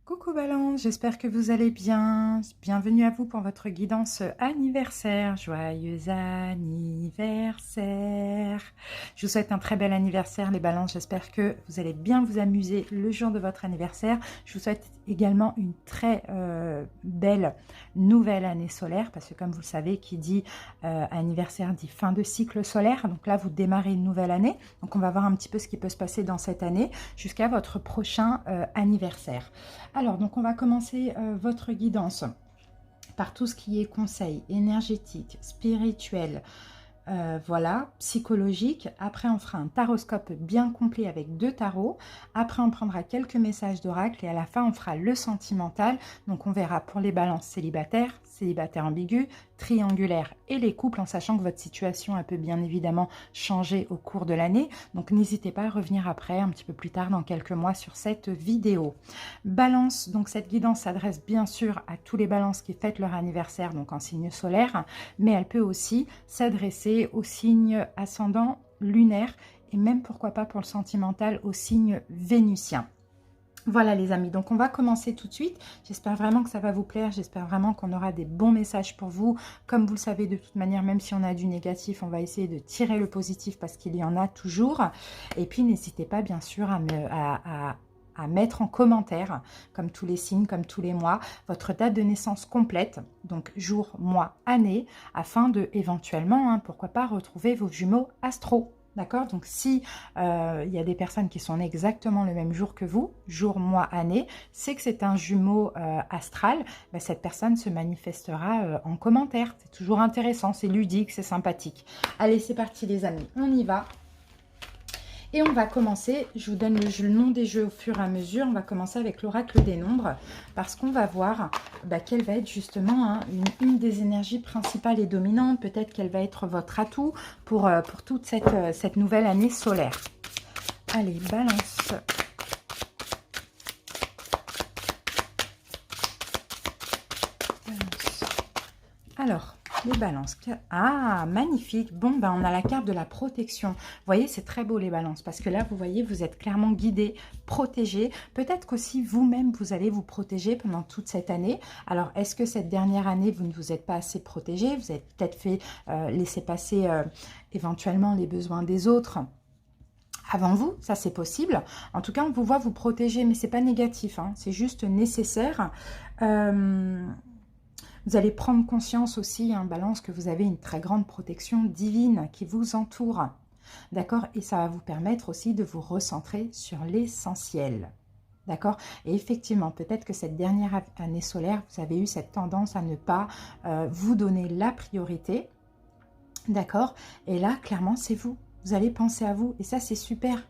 Coucou Balance, j'espère que vous allez bien. Bienvenue à vous pour votre guidance anniversaire. Joyeux anniversaire. Je vous souhaite un très bel anniversaire les Balances. J'espère que vous allez bien vous amuser le jour de votre anniversaire. Je vous souhaite également une très belle nouvelle année solaire parce que comme vous le savez, qui dit anniversaire dit fin de cycle solaire. Donc là, vous démarrez une nouvelle année. Donc on va voir un petit peu ce qui peut se passer dans cette année jusqu'à votre prochain anniversaire. Alors, donc on va commencer votre guidance par tout ce qui est conseil énergétique, spirituel, voilà, psychologique. Après, on fera un taroscope bien complet avec 2 tarots. Après, on prendra quelques messages d'oracle et à la fin, on fera le sentimental. Donc, on verra pour les balances célibataires, célibataires ambigus, triangulaires et les couples, en sachant que votre situation peut bien évidemment changer au cours de l'année. Donc, n'hésitez pas à revenir après, un petit peu plus tard, dans quelques mois, sur cette vidéo. Balance, donc cette guidance s'adresse bien sûr à tous les balances qui fêtent leur anniversaire, donc en signe solaire, mais elle peut aussi s'adresser au signe ascendant lunaire et même pourquoi pas pour le sentimental au signe vénusien. Voilà les amis, donc on va commencer tout de suite. J'espère vraiment que ça va vous plaire, j'espère vraiment qu'on aura des bons messages pour vous. Comme vous le savez, de toute manière, même si on a du négatif, on va essayer de tirer le positif parce qu'il y en a toujours. Et puis n'hésitez pas bien sûr à mettre en commentaire, comme tous les signes, comme tous les mois, votre date de naissance complète, donc jour, mois, année, afin de éventuellement, pourquoi pas, retrouver vos jumeaux astro. D'accord? Donc, si y a des personnes qui sont nées exactement le même jour que vous, jour, mois, année, c'est que c'est un jumeau astral, ben, cette personne se manifestera en commentaire. C'est toujours intéressant, c'est ludique, c'est sympathique. Allez, c'est parti les amis, on y va. Et on va commencer, je vous donne le nom des jeux au fur et à mesure, on va commencer avec l'oracle des nombres, parce qu'on va voir quelle va être justement une des énergies principales et dominantes, peut-être qu'elle va être votre atout pour toute cette nouvelle année solaire. Allez, balance. Alors, les balances. Ah, magnifique. Bon, ben, on a la carte de la protection. Vous voyez, c'est très beau les balances parce que là, vous voyez, vous êtes clairement guidé, protégé. Peut-être qu'aussi vous-même, vous allez vous protéger pendant toute cette année. Alors, est-ce que cette dernière année, vous ne vous êtes pas assez protégé? Vous avez peut-être fait laisser passer éventuellement les besoins des autres avant vous, ça c'est possible. En tout cas, on vous voit vous protéger, mais c'est pas négatif, c'est juste nécessaire. Vous allez prendre conscience aussi, Balance, que vous avez une très grande protection divine qui vous entoure. D'accord? Et ça va vous permettre aussi de vous recentrer sur l'essentiel. D'accord? Et effectivement, peut-être que cette dernière année solaire, vous avez eu cette tendance à ne pas vous donner la priorité. D'accord? Et là, clairement, c'est vous. Vous allez penser à vous. Et ça, c'est super.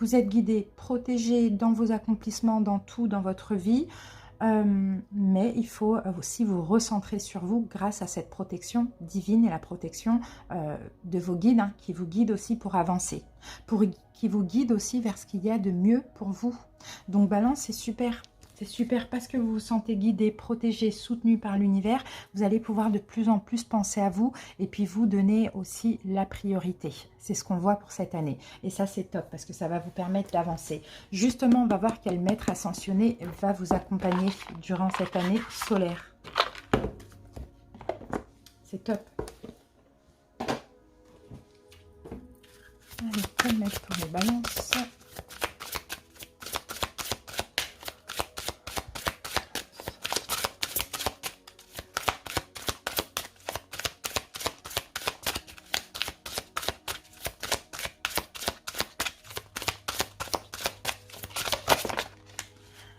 Vous êtes guidé, protégé dans vos accomplissements, dans tout, dans votre vie. Mais il faut aussi vous recentrer sur vous grâce à cette protection divine et la protection de vos guides qui vous guident aussi pour avancer, qui vous guident aussi vers ce qu'il y a de mieux pour vous. Donc Balance, c'est super. C'est super parce que vous vous sentez guidé, protégé, soutenu par l'univers. Vous allez pouvoir de plus en plus penser à vous et puis vous donner aussi la priorité. C'est ce qu'on voit pour cette année. Et ça, c'est top parce que ça va vous permettre d'avancer. Justement, on va voir quel maître ascensionné va vous accompagner durant cette année solaire. C'est top. Allez, quel maître pour les balances?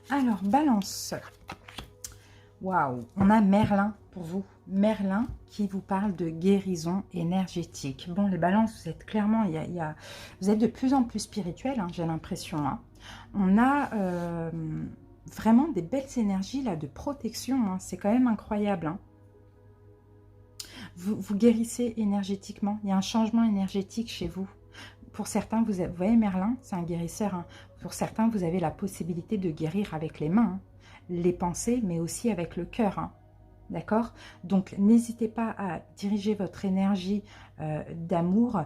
Alors, Balance. Waouh, on a Merlin pour vous. Merlin qui vous parle de guérison énergétique. Bon, les balances, vous êtes clairement, vous êtes de plus en plus spirituel, j'ai l'impression. On a vraiment des belles énergies là de protection. C'est quand même incroyable. Vous guérissez énergétiquement. Il y a un changement énergétique chez vous. Pour certains, vous voyez, Merlin, c'est un guérisseur. Pour certains, vous avez la possibilité de guérir avec les mains, les pensées, mais aussi avec le cœur. D'accord? Donc, n'hésitez pas à diriger votre énergie d'amour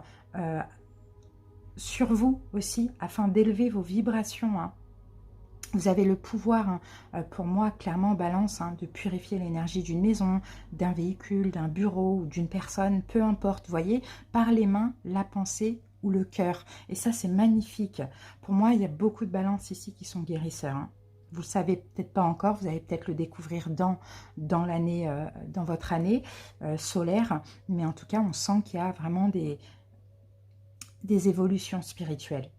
sur vous aussi, afin d'élever vos vibrations. Vous avez le pouvoir, hein, pour moi, clairement, Balance, hein, de purifier l'énergie d'une maison, d'un véhicule, d'un bureau ou d'une personne, peu importe, vous voyez, par les mains, la pensée ou le cœur. Et ça, c'est magnifique. Pour moi, il y a beaucoup de Balances ici qui sont guérisseurs, hein. Vous ne le savez peut-être pas encore, vous allez peut-être le découvrir dans l'année, dans votre année solaire, mais en tout cas, on sent qu'il y a vraiment des évolutions spirituelles.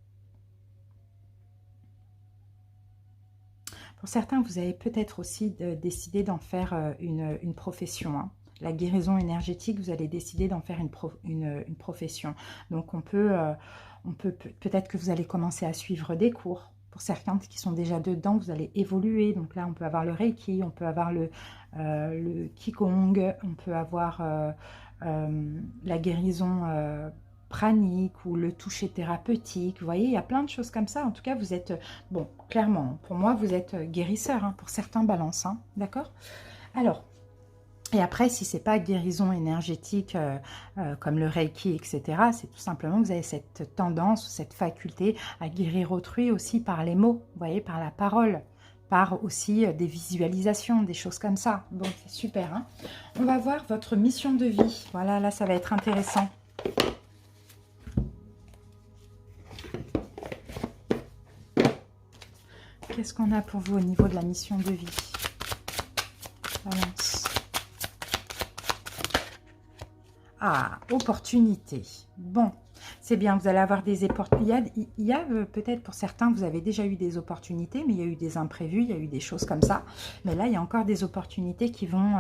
Pour certains, vous avez peut-être aussi décidé d'en faire une profession, hein. La guérison énergétique, vous allez décider d'en faire une profession. Donc, peut-être que vous allez commencer à suivre des cours. Pour certains qui sont déjà dedans, vous allez évoluer. Donc là, on peut avoir le Reiki, on peut avoir le Qigong, on peut avoir la guérison pranique ou le toucher thérapeutique. Vous voyez, il y a plein de choses comme ça. En tout cas, vous êtes, bon, clairement, pour moi, vous êtes guérisseur, hein, pour certains Balances, hein, d'accord? Alors, et après, si c'est pas guérison énergétique comme le Reiki, etc., c'est tout simplement que vous avez cette tendance, cette faculté à guérir autrui aussi par les mots, vous voyez, par la parole, par aussi des visualisations, des choses comme ça. Bon, c'est super, hein. On va voir votre mission de vie. Voilà, là, ça va être intéressant. Qu'est-ce qu'on a pour vous au niveau de la mission de vie? Balance. Ah, opportunité. Bon, c'est bien, vous allez avoir des opportunités. Il y a peut-être pour certains, vous avez déjà eu des opportunités, mais il y a eu des imprévus, il y a eu des choses comme ça. Mais là, il y a encore des opportunités qui vont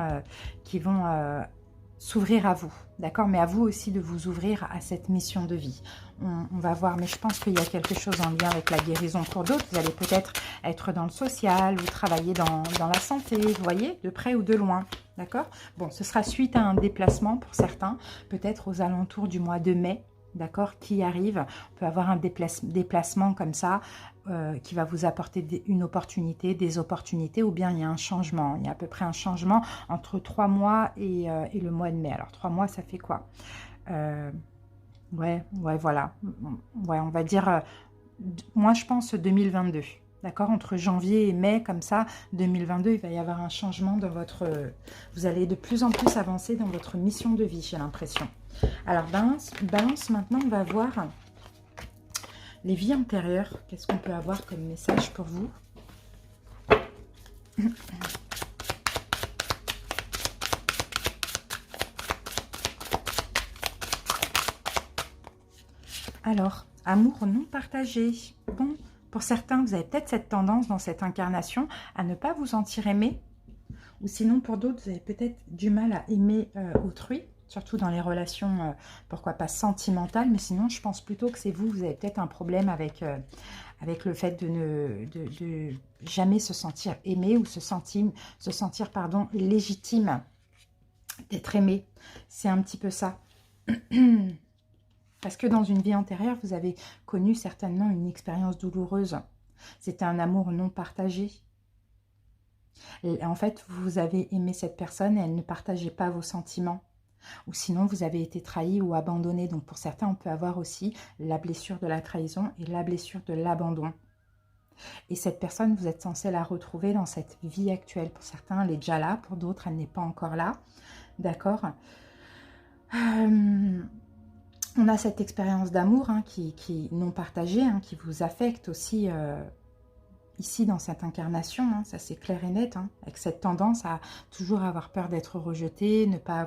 s'ouvrir à vous, d'accord? Mais à vous aussi de vous ouvrir à cette mission de vie. On va voir, mais je pense qu'il y a quelque chose en lien avec la guérison pour d'autres. Vous allez peut-être être dans le social ou travailler dans la santé, vous voyez, de près ou de loin, d'accord? Bon, ce sera suite à un déplacement pour certains, peut-être aux alentours du mois de mai, d'accord, qui arrive. On peut avoir un déplacement comme ça qui va vous apporter une opportunité, des opportunités, ou bien il y a un changement. Il y a à peu près un changement entre 3 mois et le mois de mai. Alors 3 mois, ça fait quoi? Ouais, voilà. Ouais, on va dire, moi je pense 2022. D'accord, entre janvier et mai, comme ça, 2022, il va y avoir un changement dans votre... vous allez de plus en plus avancer dans votre mission de vie, j'ai l'impression. Alors, Balance, maintenant, on va voir les vies antérieures. Qu'est-ce qu'on peut avoir comme message pour vous? Alors, amour non partagé. Bon, pour certains, vous avez peut-être cette tendance dans cette incarnation à ne pas vous sentir aimé. Ou sinon, pour d'autres, vous avez peut-être du mal à aimer autrui. Surtout dans les relations, pourquoi pas sentimentales. Mais sinon, je pense plutôt que c'est vous. Vous avez peut-être un problème avec le fait de jamais se sentir aimé ou se sentir pardon, légitime d'être aimé. C'est un petit peu ça. Parce que dans une vie antérieure, vous avez connu certainement une expérience douloureuse. C'était un amour non partagé. Et en fait, vous avez aimé cette personne et elle ne partageait pas vos sentiments. Ou sinon, vous avez été trahi ou abandonné. Donc, pour certains, on peut avoir aussi la blessure de la trahison et la blessure de l'abandon. Et cette personne, vous êtes censé la retrouver dans cette vie actuelle. Pour certains, elle est déjà là. Pour d'autres, elle n'est pas encore là. D'accord. On a cette expérience d'amour qui non partagée, qui vous affecte aussi ici dans cette incarnation, ça c'est clair et net, avec cette tendance à toujours avoir peur d'être rejeté, ne pas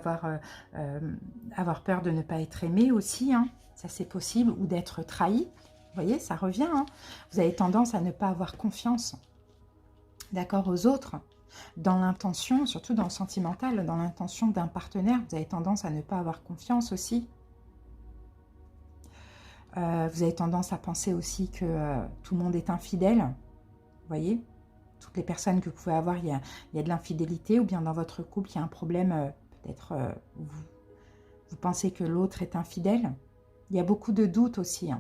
avoir peur de ne pas être aimé aussi, ça c'est possible, ou d'être trahi. Vous voyez, ça revient. Vous avez tendance à ne pas avoir confiance, d'accord, aux autres. Dans l'intention, surtout dans le sentimental, dans l'intention d'un partenaire, vous avez tendance à ne pas avoir confiance aussi. Vous avez tendance à penser aussi que tout le monde est infidèle. Vous voyez, toutes les personnes que vous pouvez avoir, il y a de l'infidélité, ou bien dans votre couple, il y a un problème, peut-être vous pensez que l'autre est infidèle. Il y a beaucoup de doutes aussi.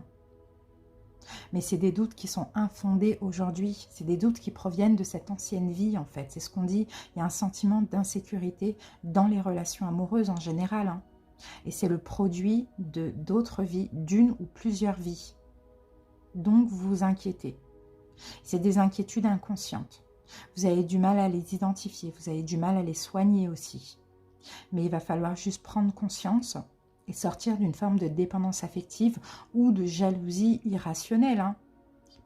Mais c'est des doutes qui sont infondés aujourd'hui. C'est des doutes qui proviennent de cette ancienne vie, en fait. C'est ce qu'on dit. Il y a un sentiment d'insécurité dans les relations amoureuses en général. Et c'est le produit d'autres vies, d'une ou plusieurs vies. Donc, vous vous inquiétez. C'est des inquiétudes inconscientes. Vous avez du mal à les identifier, vous avez du mal à les soigner aussi. Mais il va falloir juste prendre conscience et sortir d'une forme de dépendance affective ou de jalousie irrationnelle. Hein,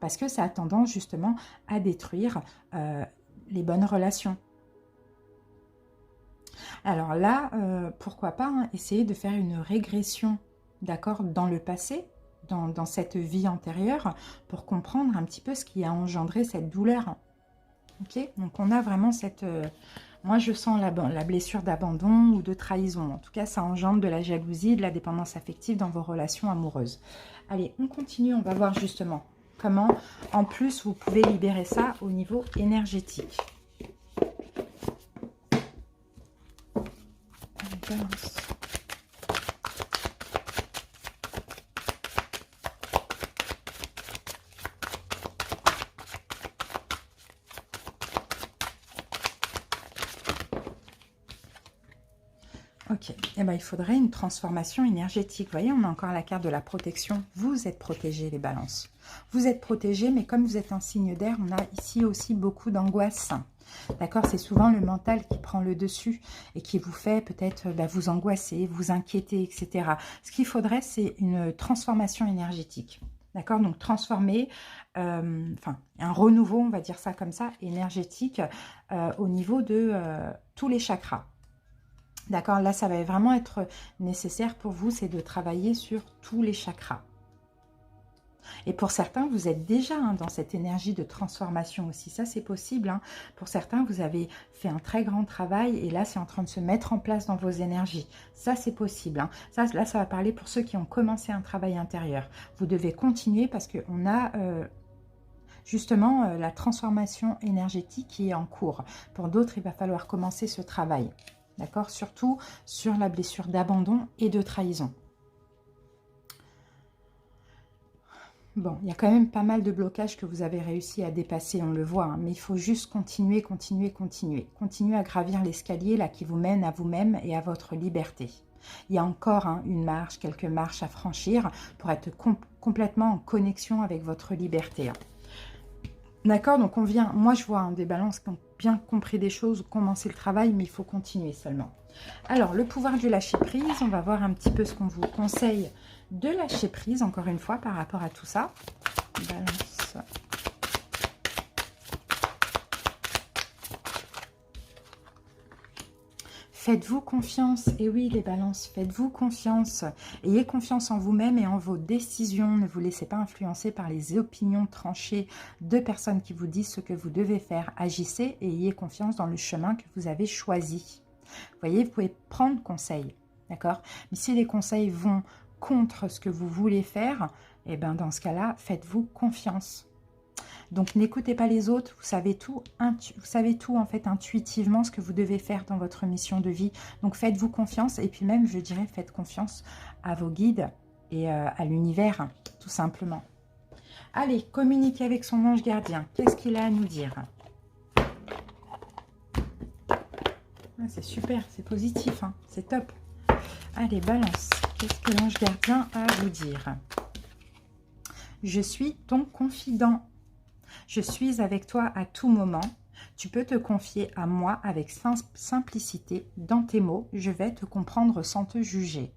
parce que ça a tendance justement à détruire les bonnes relations. Alors là, pourquoi pas essayer de faire une régression, d'accord, dans le passé, dans cette vie antérieure, pour comprendre un petit peu ce qui a engendré cette douleur. Ok, donc on a vraiment cette... moi, je sens la blessure d'abandon ou de trahison. En tout cas, ça engendre de la jalousie, de la dépendance affective dans vos relations amoureuses. Allez, on continue, on va voir justement comment, en plus, vous pouvez libérer ça au niveau énergétique. Balance. Ok, eh ben, il faudrait une transformation énergétique. Vous voyez, on a encore la carte de la protection. Vous êtes protégés, les balances. Vous êtes protégés, mais comme vous êtes un signe d'air, on a ici aussi beaucoup d'angoisse. D'accord, c'est souvent le mental qui prend le dessus et qui vous fait peut-être vous angoisser, vous inquiéter, etc. Ce qu'il faudrait, c'est une transformation énergétique. D'accord, donc transformer, enfin, un renouveau, on va dire ça comme ça, énergétique au niveau de tous les chakras. D'accord, là, ça va vraiment être nécessaire pour vous, c'est de travailler sur tous les chakras. Et pour certains, vous êtes déjà dans cette énergie de transformation aussi. Ça, c'est possible. Hein. Pour certains, vous avez fait un très grand travail et là, c'est en train de se mettre en place dans vos énergies. Ça, c'est possible. Hein. Ça, là, ça va parler pour ceux qui ont commencé un travail intérieur. Vous devez continuer parce qu'on a... justement, la transformation énergétique qui est en cours. Pour d'autres, il va falloir commencer ce travail. D'accord? Surtout sur la blessure d'abandon et de trahison. Bon, il y a quand même pas mal de blocages que vous avez réussi à dépasser, on le voit. Hein, mais il faut juste continuer, continuer, continuer. Continuer à gravir l'escalier là qui vous mène à vous-même et à votre liberté. Il y a encore une marche, quelques marches à franchir pour être complètement en connexion avec votre liberté. Hein. D'accord, donc on vient, moi je vois des balances qui ont bien compris des choses, commencer le travail, mais il faut continuer seulement. Alors, le pouvoir du lâcher prise, on va voir un petit peu ce qu'on vous conseille de lâcher prise, encore une fois, par rapport à tout ça. Balance. Faites-vous confiance, et oui les balances, faites-vous confiance. Ayez confiance en vous-même et en vos décisions. Ne vous laissez pas influencer par les opinions tranchées de personnes qui vous disent ce que vous devez faire. Agissez et ayez confiance dans le chemin que vous avez choisi. Vous voyez, vous pouvez prendre conseil, d'accord? Mais si les conseils vont contre ce que vous voulez faire, eh ben dans ce cas-là, faites-vous confiance. Donc, n'écoutez pas les autres, vous savez tout en fait intuitivement ce que vous devez faire dans votre mission de vie. Donc, faites-vous confiance et puis même, je dirais, faites confiance à vos guides et à l'univers, tout simplement. Allez, communiquez avec son ange gardien. Qu'est-ce qu'il a à nous dire? Ah, c'est super, c'est positif, hein, c'est top. Allez, balance. Qu'est-ce que l'ange gardien a à vous dire? Je suis ton confident. Je suis avec toi à tout moment. Tu peux te confier à moi avec simplicité. Dans tes mots, je vais te comprendre sans te juger.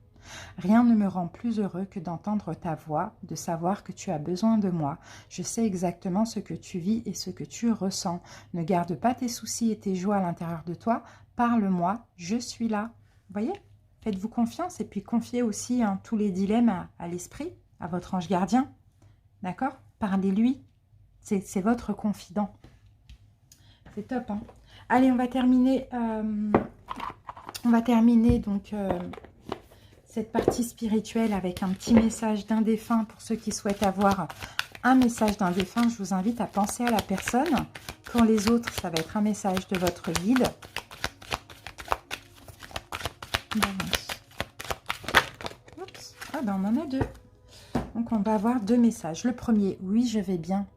Rien ne me rend plus heureux que d'entendre ta voix, de savoir que tu as besoin de moi. Je sais exactement ce que tu vis et ce que tu ressens. Ne garde pas tes soucis et tes joies à l'intérieur de toi. Parle-moi, je suis là. Vous voyez? Faites-vous confiance et puis confiez aussi tous les dilemmes à l'esprit, à votre ange gardien. D'accord? Parlez-lui. C'est votre confident. C'est top. Hein. Allez, on va terminer donc cette partie spirituelle avec un petit message d'un défunt pour ceux qui souhaitent avoir un message d'un défunt. Je vous invite à penser à la personne. Pour les autres, ça va être un message de votre guide. Oups. Ah ben on en a deux. Donc on va avoir deux messages. Le premier, oui, je vais bien.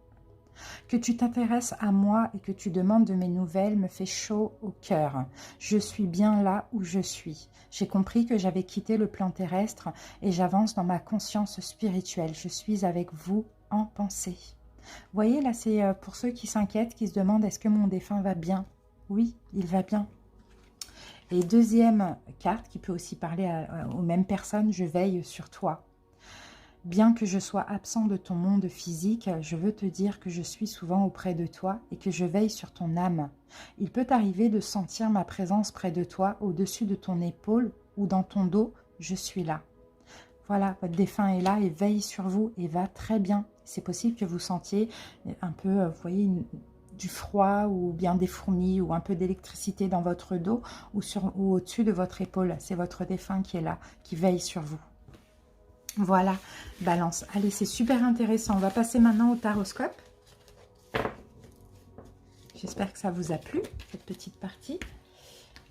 Que tu t'intéresses à moi et que tu demandes de mes nouvelles me fait chaud au cœur. Je suis bien là où je suis. J'ai compris que j'avais quitté le plan terrestre et j'avance dans ma conscience spirituelle. Je suis avec vous en pensée. Vous voyez, là, c'est pour ceux qui s'inquiètent, qui se demandent, est-ce que mon défunt va bien? Oui, il va bien. Et deuxième carte, qui peut aussi parler aux mêmes personnes, je veille sur toi. Bien que je sois absent de ton monde physique, je veux te dire que je suis souvent auprès de toi et que je veille sur ton âme. Il peut arriver de sentir ma présence près de toi, au-dessus de ton épaule ou dans ton dos, je suis là. Voilà, votre défunt est là et veille sur vous et va très bien. C'est possible que vous sentiez un peu, vous voyez, du froid ou bien des fourmis ou un peu d'électricité dans votre dos ou au-dessus de votre épaule. C'est votre défunt qui est là, qui veille sur vous. Voilà, Balance. Allez, c'est super intéressant. On va passer maintenant au taroscope. J'espère que ça vous a plu, cette petite partie.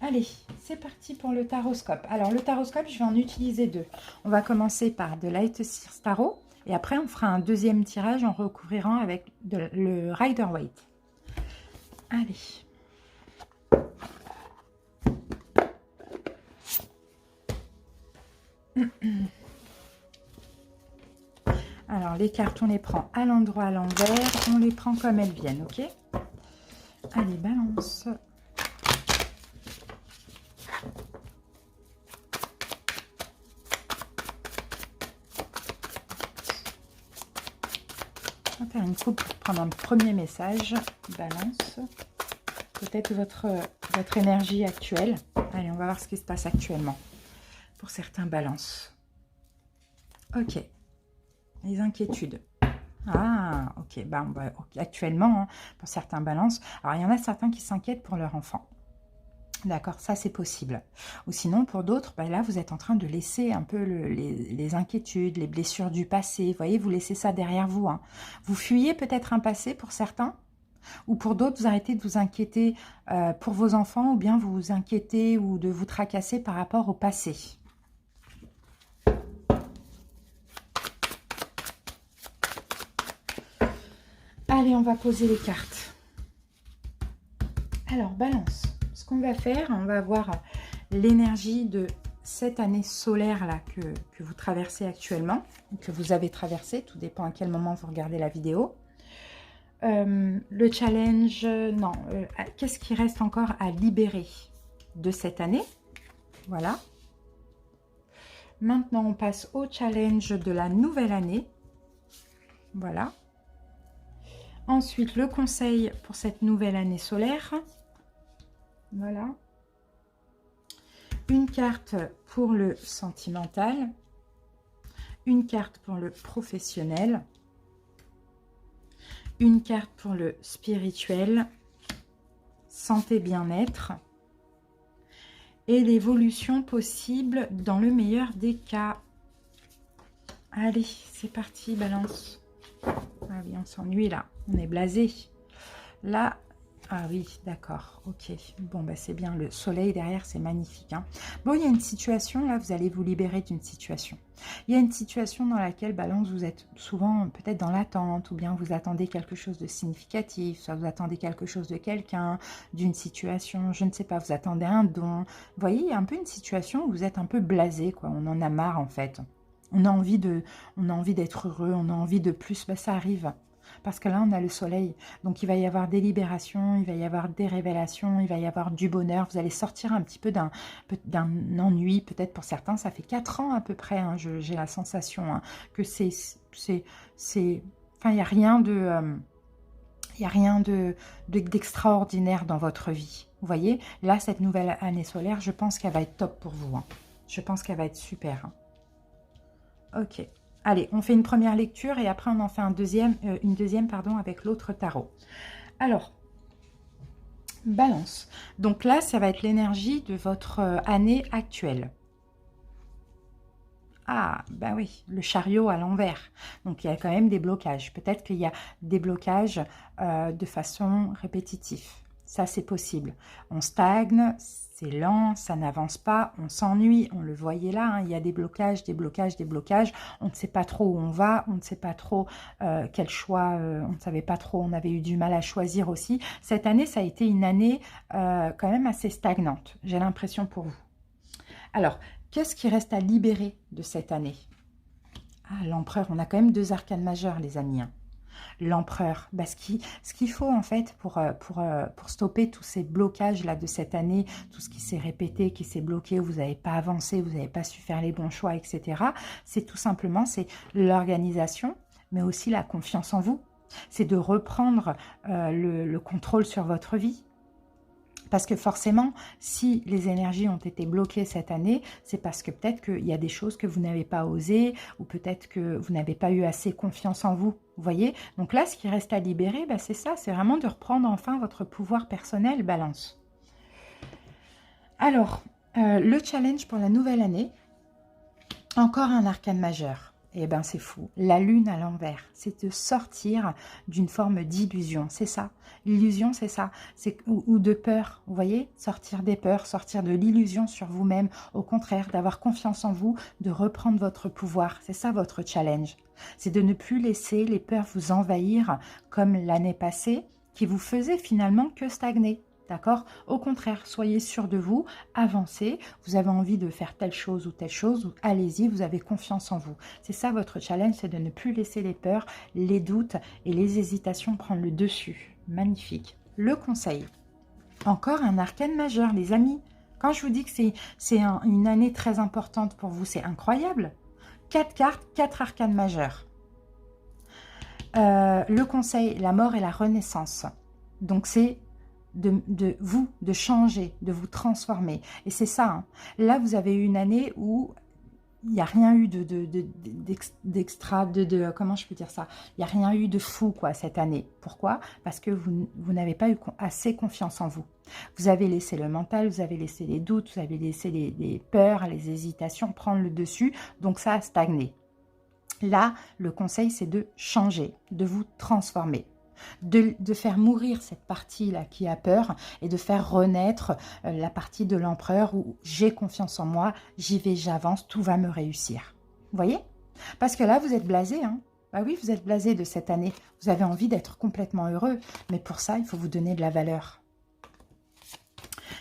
Allez, c'est parti pour le taroscope. Alors, le taroscope, je vais en utiliser deux. On va commencer par de Light Seers Tarot. Et après, on fera un deuxième tirage en recouvrant avec le Rider-Waite. Allez. Alors, les cartes, on les prend à l'endroit, à l'envers. On les prend comme elles viennent, ok? Allez, Balance. On va faire une coupe pour prendre un premier message. Balance. Peut-être votre énergie actuelle. Allez, on va voir ce qui se passe actuellement. Pour certains, Balance. Ok. Les inquiétudes. Ah, ok. Bah, actuellement, hein, pour certains, Balance. Alors, il y en a certains qui s'inquiètent pour leur enfant. D'accord, ça c'est possible. Ou sinon, pour d'autres, bah là, vous êtes en train de laisser un peu les inquiétudes, les blessures du passé. Vous voyez, vous laissez ça derrière vous. Hein. Vous fuyez peut-être un passé pour certains. Ou pour d'autres, vous arrêtez de vous inquiéter pour vos enfants. Ou bien vous vous inquiétez ou de vous tracasser par rapport au passé. Allez, on va poser les cartes. Alors, Balance. Ce qu'on va faire, on va voir l'énergie de cette année solaire là que vous traversez actuellement, que vous avez traversé, tout dépend à quel moment vous regardez la vidéo. Le challenge, non, qu'est-ce qui reste encore à libérer de cette année? Voilà. Maintenant, on passe au challenge de la nouvelle année. Voilà. Ensuite, le conseil pour cette nouvelle année solaire. Voilà. Une carte pour le sentimental. Une carte pour le professionnel. Une carte pour le spirituel. Santé, bien-être. Et l'évolution possible dans le meilleur des cas. Allez, c'est parti, Balance. Ah oui, on s'ennuie là. On est blasé. Là... Ah oui, d'accord, ok. Bon, bah c'est bien, le soleil derrière, c'est magnifique. Hein. Bon, il y a une situation, là, vous allez vous libérer d'une situation. Il y a une situation dans laquelle, Balance, vous êtes souvent peut-être dans l'attente, ou bien vous attendez quelque chose de significatif, soit vous attendez quelque chose de quelqu'un, d'une situation, je ne sais pas, vous attendez un don. Vous voyez, il y a un peu une situation où vous êtes un peu blasé, quoi. On en a marre, en fait. On a envie d'être heureux, on a envie de plus, bah, ça arrive. Parce que là, on a le soleil. Donc, il va y avoir des libérations, il va y avoir des révélations, il va y avoir du bonheur. Vous allez sortir un petit peu d'un ennui. Peut-être pour certains, ça fait 4 ans à peu près. Hein, j'ai la sensation hein, que c'est... Enfin, il n'y a rien de... il n'y a rien d'extraordinaire dans votre vie. Vous voyez, là, cette nouvelle année solaire, je pense qu'elle va être top pour vous. Hein. Je pense qu'elle va être super. Hein. Ok. Allez, on fait une première lecture et après on en fait une deuxième avec l'autre tarot. Alors, Balance. Donc là, ça va être l'énergie de votre année actuelle. Ah, bah oui, le chariot à l'envers. Donc, il y a quand même des blocages. Peut-être qu'il y a des blocages de façon répétitive. Ça, c'est possible. On stagne, c'est lent, ça n'avance pas, on s'ennuie. On le voyait là, hein, il y a des blocages, des blocages, des blocages. On ne sait pas trop où on va, on ne sait pas trop quel choix, on ne savait pas trop, on avait eu du mal à choisir aussi. Cette année, ça a été une année quand même assez stagnante, j'ai l'impression pour vous. Alors, qu'est-ce qui reste à libérer de cette année? Ah, l'empereur, on a quand même 2 arcanes majeures, les amis. Hein. L'empereur, bah, ce qu'il faut en fait pour stopper tous ces blocages là de cette année, tout ce qui s'est répété, qui s'est bloqué, vous n'avez pas avancé, vous n'avez pas su faire les bons choix, etc. C'est tout simplement, c'est l'organisation, mais aussi la confiance en vous. C'est de reprendre le contrôle sur votre vie. Parce que forcément, si les énergies ont été bloquées cette année, c'est parce que peut-être qu'il y a des choses que vous n'avez pas osé, ou peut-être que vous n'avez pas eu assez confiance en vous. Vous voyez? Donc là, ce qui reste à libérer, bah, c'est ça, c'est vraiment de reprendre enfin votre pouvoir personnel, Balance. Alors, le challenge pour la nouvelle année, encore un arcane majeur. Eh bien, c'est fou. La lune à l'envers, c'est de sortir d'une forme d'illusion, c'est ça. L'illusion, c'est ça. Ou de peur, vous voyez? Sortir des peurs, sortir de l'illusion sur vous-même. Au contraire, d'avoir confiance en vous, de reprendre votre pouvoir. C'est ça votre challenge. C'est de ne plus laisser les peurs vous envahir comme l'année passée, qui vous faisait finalement que stagner. D'accord? Au contraire, soyez sûr de vous, avancez, vous avez envie de faire telle chose, allez-y, vous avez confiance en vous. C'est ça votre challenge, c'est de ne plus laisser les peurs, les doutes et les hésitations prendre le dessus. Magnifique. Le conseil. Encore un arcane majeur, les amis. Quand je vous dis que c'est une année très importante pour vous, c'est incroyable. 4 cartes, 4 arcanes majeurs. Le conseil, la mort et la renaissance. Donc c'est de changer, de vous transformer. Et c'est ça. Hein. Là, vous avez eu une année où il n'y a rien eu d'extra, comment je peux dire ça? Il n'y a rien eu de fou, quoi, cette année. Pourquoi? Parce que vous n'avez pas eu assez confiance en vous. Vous avez laissé le mental, vous avez laissé les doutes, vous avez laissé les peurs, les hésitations prendre le dessus. Donc, ça a stagné. Là, le conseil, c'est de changer, de vous transformer. De faire mourir cette partie-là qui a peur et de faire renaître la partie de l'empereur où j'ai confiance en moi, j'y vais, j'avance, tout va me réussir. Vous voyez? Parce que là, vous êtes blasé. Hein? Bah oui, vous êtes blasé de cette année. Vous avez envie d'être complètement heureux. Mais pour ça, il faut vous donner de la valeur.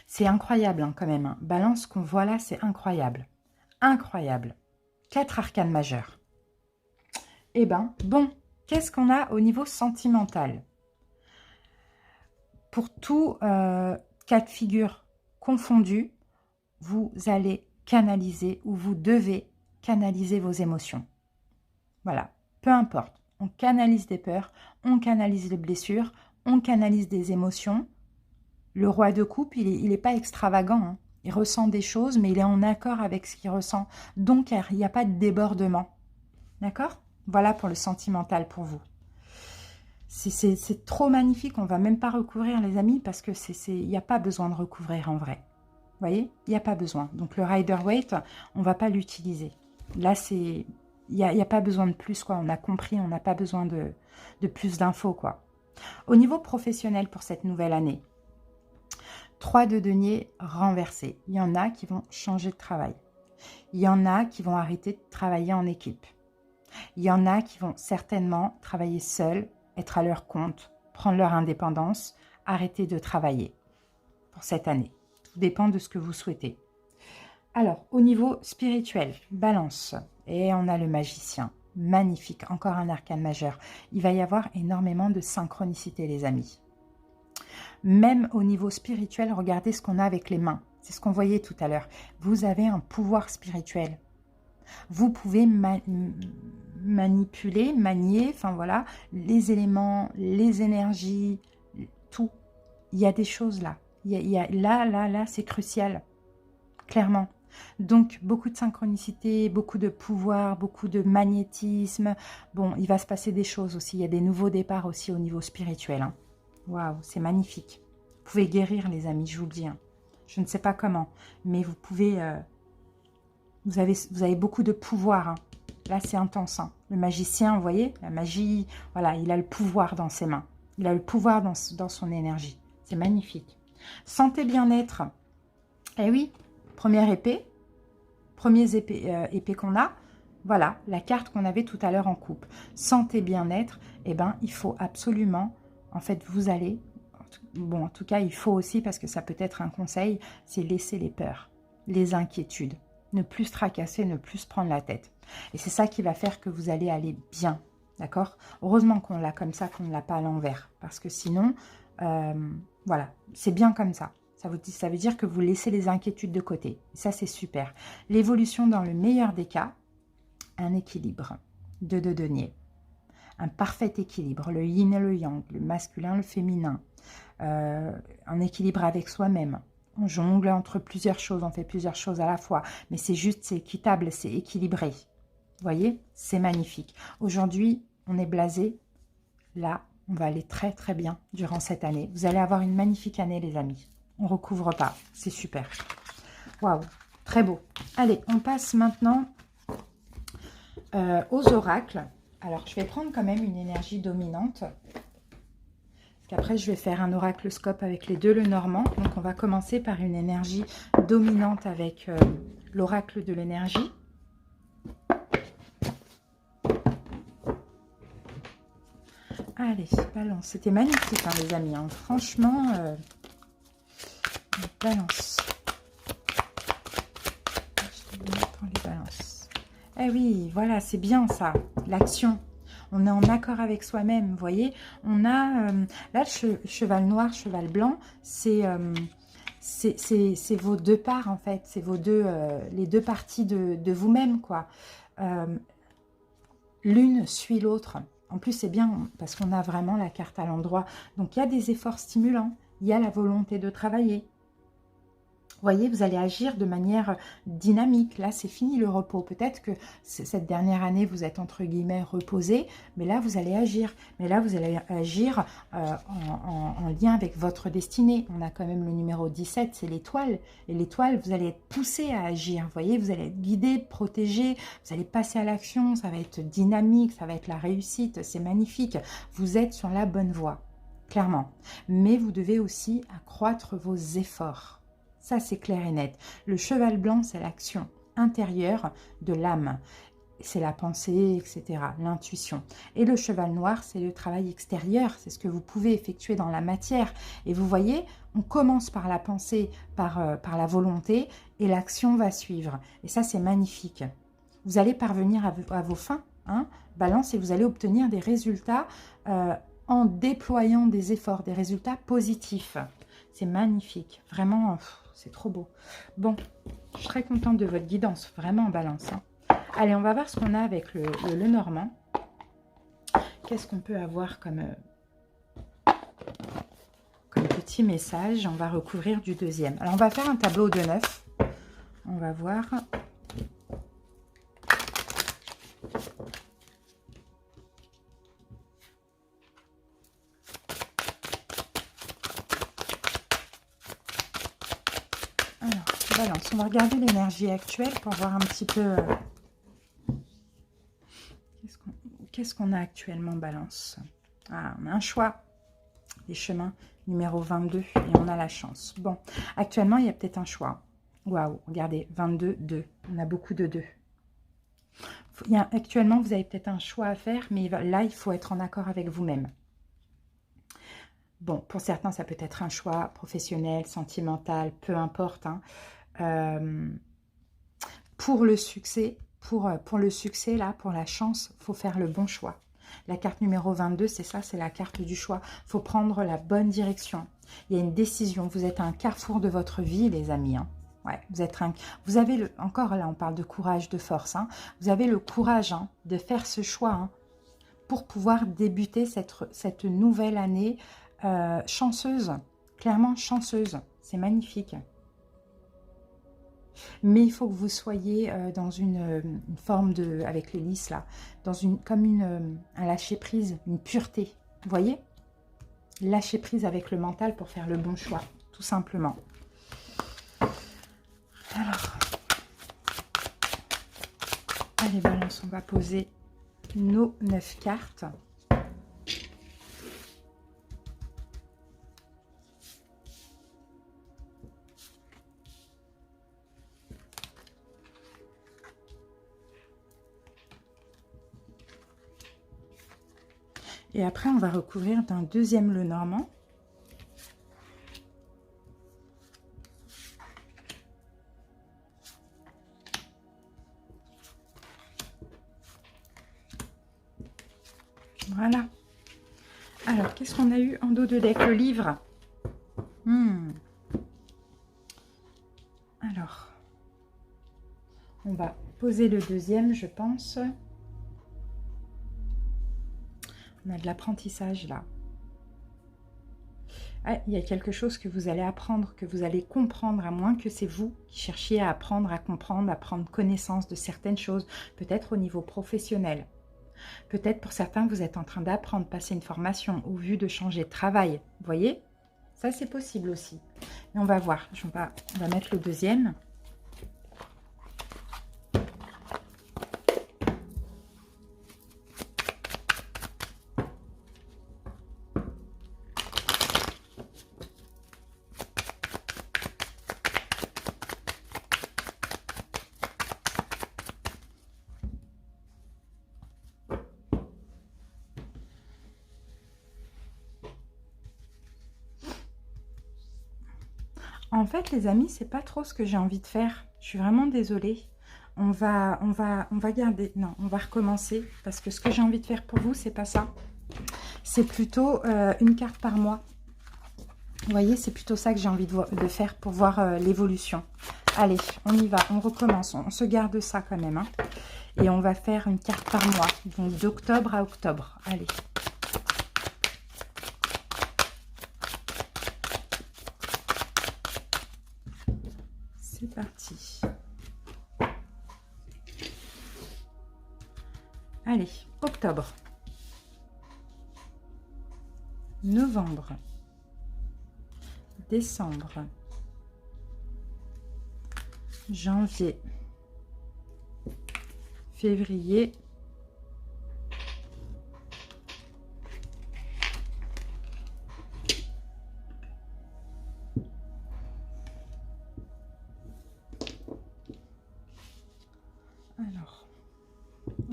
C'est incroyable hein, quand même. Hein. Balance qu'on voit là, c'est incroyable. Incroyable. 4 arcanes majeurs. Eh ben, bon. Qu'est-ce qu'on a au niveau sentimental? Pour tout cas de figure confondu, vous allez canaliser ou vous devez canaliser vos émotions. Voilà, peu importe. On canalise des peurs, on canalise les blessures, on canalise des émotions. Le roi de coupe, il n'est pas extravagant. Hein. Il ressent des choses, mais il est en accord avec ce qu'il ressent. Donc, il n'y a pas de débordement. D'accord ? Voilà pour le sentimental pour vous. C'est trop magnifique, on ne va même pas recouvrir les amis parce que il n'y a pas besoin de recouvrir en vrai. Vous voyez, il n'y a pas besoin. Donc le Rider-Waite, on ne va pas l'utiliser. Là, il n'y a pas besoin de plus, quoi. On a compris, on n'a pas besoin de plus d'infos, quoi. Au niveau professionnel pour cette nouvelle année, 3 de denier renversés. Il y en a qui vont changer de travail. Il y en a qui vont arrêter de travailler en équipe. Il y en a qui vont certainement travailler seuls, être à leur compte, prendre leur indépendance, arrêter de travailler pour cette année. Tout dépend de ce que vous souhaitez. Alors, au niveau spirituel, Balance, et on a le magicien. Magnifique, encore un arcane majeur. Il va y avoir énormément de synchronicité, les amis. Même au niveau spirituel, regardez ce qu'on a avec les mains. C'est ce qu'on voyait tout à l'heure. Vous avez un pouvoir spirituel. Vous pouvez manipuler, manier, enfin voilà, les éléments, les énergies, tout. Il y a des choses là. Là, c'est crucial, clairement. Donc, beaucoup de synchronicité, beaucoup de pouvoir, beaucoup de magnétisme. Bon, il va se passer des choses aussi. Il y a des nouveaux départs aussi au niveau spirituel. Hein. Waouh, c'est magnifique. Vous pouvez guérir, les amis, je vous le dis. Hein. Je ne sais pas comment, mais vous pouvez... Vous avez beaucoup de pouvoir. Hein. Là, c'est intense. Hein. Le magicien, vous voyez, la magie, voilà, il a le pouvoir dans ses mains. Il a le pouvoir dans son énergie. C'est magnifique. Santé, bien-être. Eh oui, première épée. Première épée qu'on a. Voilà, la carte qu'on avait tout à l'heure en coupe. Santé, bien-être. Eh bien, il faut absolument, en fait, vous allez... Bon, en tout cas, il faut aussi, parce que ça peut être un conseil, c'est laisser les peurs, les inquiétudes. Ne plus se tracasser, ne plus se prendre la tête. Et c'est ça qui va faire que vous allez aller bien. D'accord? Heureusement qu'on l'a comme ça, qu'on ne l'a pas à l'envers. Parce que sinon, voilà, c'est bien comme ça. Ça veut dire que vous laissez les inquiétudes de côté. Et ça, c'est super. L'évolution, dans le meilleur des cas, un équilibre de deux deniers. Un parfait équilibre, le yin et le yang, le masculin, le féminin. Un équilibre avec soi-même. On jongle entre plusieurs choses, on fait plusieurs choses à la fois. Mais c'est juste, c'est équitable, c'est équilibré. Vous voyez, c'est magnifique. Aujourd'hui, on est blasé. Là, on va aller très très bien durant cette année. Vous allez avoir une magnifique année, les amis. On ne recouvre pas. C'est super. Waouh, très beau. Allez, on passe maintenant aux oracles. Alors, je vais prendre quand même une énergie dominante. Parce qu'après, je vais faire un oracle scope avec les deux le normand. Donc, on va commencer par une énergie dominante avec l'oracle de l'énergie. Allez, balance. C'était magnifique, hein, les amis. Hein. Franchement, balance. Je vais mettre les balances. Eh oui, voilà, c'est bien ça. L'action. On est en accord avec soi-même, vous voyez. On a, là, cheval noir, cheval blanc, c'est vos deux parts, en fait. C'est vos deux, les deux parties de vous-même, quoi. L'une suit l'autre. En plus, c'est bien parce qu'on a vraiment la carte à l'endroit. Donc, il y a des efforts stimulants. Il y a la volonté de travailler. Vous voyez, vous allez agir de manière dynamique. Là, c'est fini le repos. Peut-être que cette dernière année, vous êtes entre guillemets reposé, mais là, vous allez agir. Mais là, vous allez agir en lien avec votre destinée. On a quand même le numéro 17, c'est l'étoile. Et l'étoile, vous allez être poussé à agir. Vous voyez, vous allez être guidé, protégé. Vous allez passer à l'action. Ça va être dynamique, ça va être la réussite. C'est magnifique. Vous êtes sur la bonne voie, clairement. Mais vous devez aussi accroître vos efforts. Ça, c'est clair et net. Le cheval blanc, c'est l'action intérieure de l'âme. C'est la pensée, etc., l'intuition. Et le cheval noir, c'est le travail extérieur. C'est ce que vous pouvez effectuer dans la matière. Et vous voyez, on commence par la pensée, par la volonté, et l'action va suivre. Et ça, c'est magnifique. Vous allez parvenir à vos fins, hein, balance, et vous allez obtenir des résultats en déployant des efforts, des résultats positifs. C'est magnifique. Vraiment... c'est trop beau. Bon, je suis très contente de votre guidance, vraiment en balance. Hein. Allez, on va voir ce qu'on a avec le normand. Qu'est-ce qu'on peut avoir comme petit message? On va recouvrir du deuxième. Alors, on va faire un tableau de 9. On va voir. Alors, balance. On va regarder l'énergie actuelle pour voir un petit peu... qu'est-ce qu'on a actuellement, balance? Ah, on a un choix. Les chemins numéro 22 et on a la chance. Bon, actuellement, il y a peut-être un choix. Waouh, regardez, 22, 2. On a beaucoup de 2. Actuellement, vous avez peut-être un choix à faire, mais là, il faut être en accord avec vous-même. Bon, pour certains, ça peut être un choix professionnel, sentimental, peu importe. Hein. Pour le succès, pour le succès, là, pour la chance, il faut faire le bon choix. La carte numéro 22, c'est ça, c'est la carte du choix. Il faut prendre la bonne direction. Il y a une décision. Vous êtes à un carrefour de votre vie, les amis. Hein. Ouais, vous avez encore là, on parle de courage, de force. Hein. Vous avez le courage hein, de faire ce choix hein, pour pouvoir débuter cette nouvelle année chanceuse. Clairement chanceuse. C'est magnifique. Mais il faut que vous soyez dans une forme de, avec les lys là, comme un lâcher prise, une pureté. Vous voyez? Lâcher prise avec le mental pour faire le bon choix, tout simplement. Alors, allez balance, on va poser nos 9 cartes. Et après, on va recouvrir d'un deuxième le normand. Voilà. Alors, qu'est-ce qu'on a eu en dos de deck? Le livre. Alors, on va poser le deuxième, je pense. On a de l'apprentissage là. Ah, il y a quelque chose que vous allez apprendre, que vous allez comprendre, à moins que c'est vous qui cherchiez à apprendre, à comprendre, à prendre connaissance de certaines choses, peut-être au niveau professionnel. Peut-être pour certains, vous êtes en train d'apprendre, passer une formation, au vu de changer de travail. Vous voyez? Ça, c'est possible aussi. Et on va voir. On va mettre le deuxième. En fait, les amis, c'est pas trop ce que j'ai envie de faire. Je suis vraiment désolée. On va garder... Non, on va recommencer. Parce que ce que j'ai envie de faire pour vous, c'est pas ça. C'est plutôt une carte par mois. Vous voyez, c'est plutôt ça que j'ai envie de faire pour voir l'évolution. Allez, on y va, on recommence. On se garde ça quand même. Hein. Et on va faire une carte par mois. Donc d'octobre à octobre. Allez. C'est parti. Allez, octobre. Novembre. Décembre. Janvier. Février. Alors,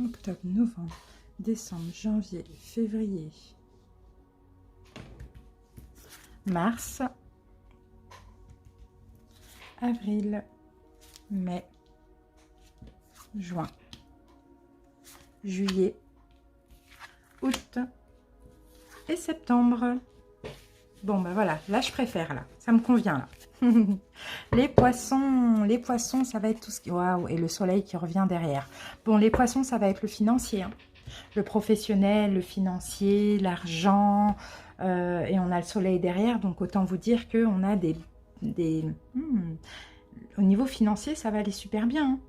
octobre, novembre, décembre, janvier, février, mars, avril, mai, juin, juillet, août et septembre. Bon, ben voilà, là je préfère, là. Ça me convient, là. Les poissons, ça va être tout ce qui... Waouh, et le soleil qui revient derrière. Bon, les poissons, ça va être le financier. Hein. Le professionnel, le financier, l'argent. Et on a le soleil derrière. Donc, autant vous dire qu'on a au niveau financier, ça va aller super bien. Hein.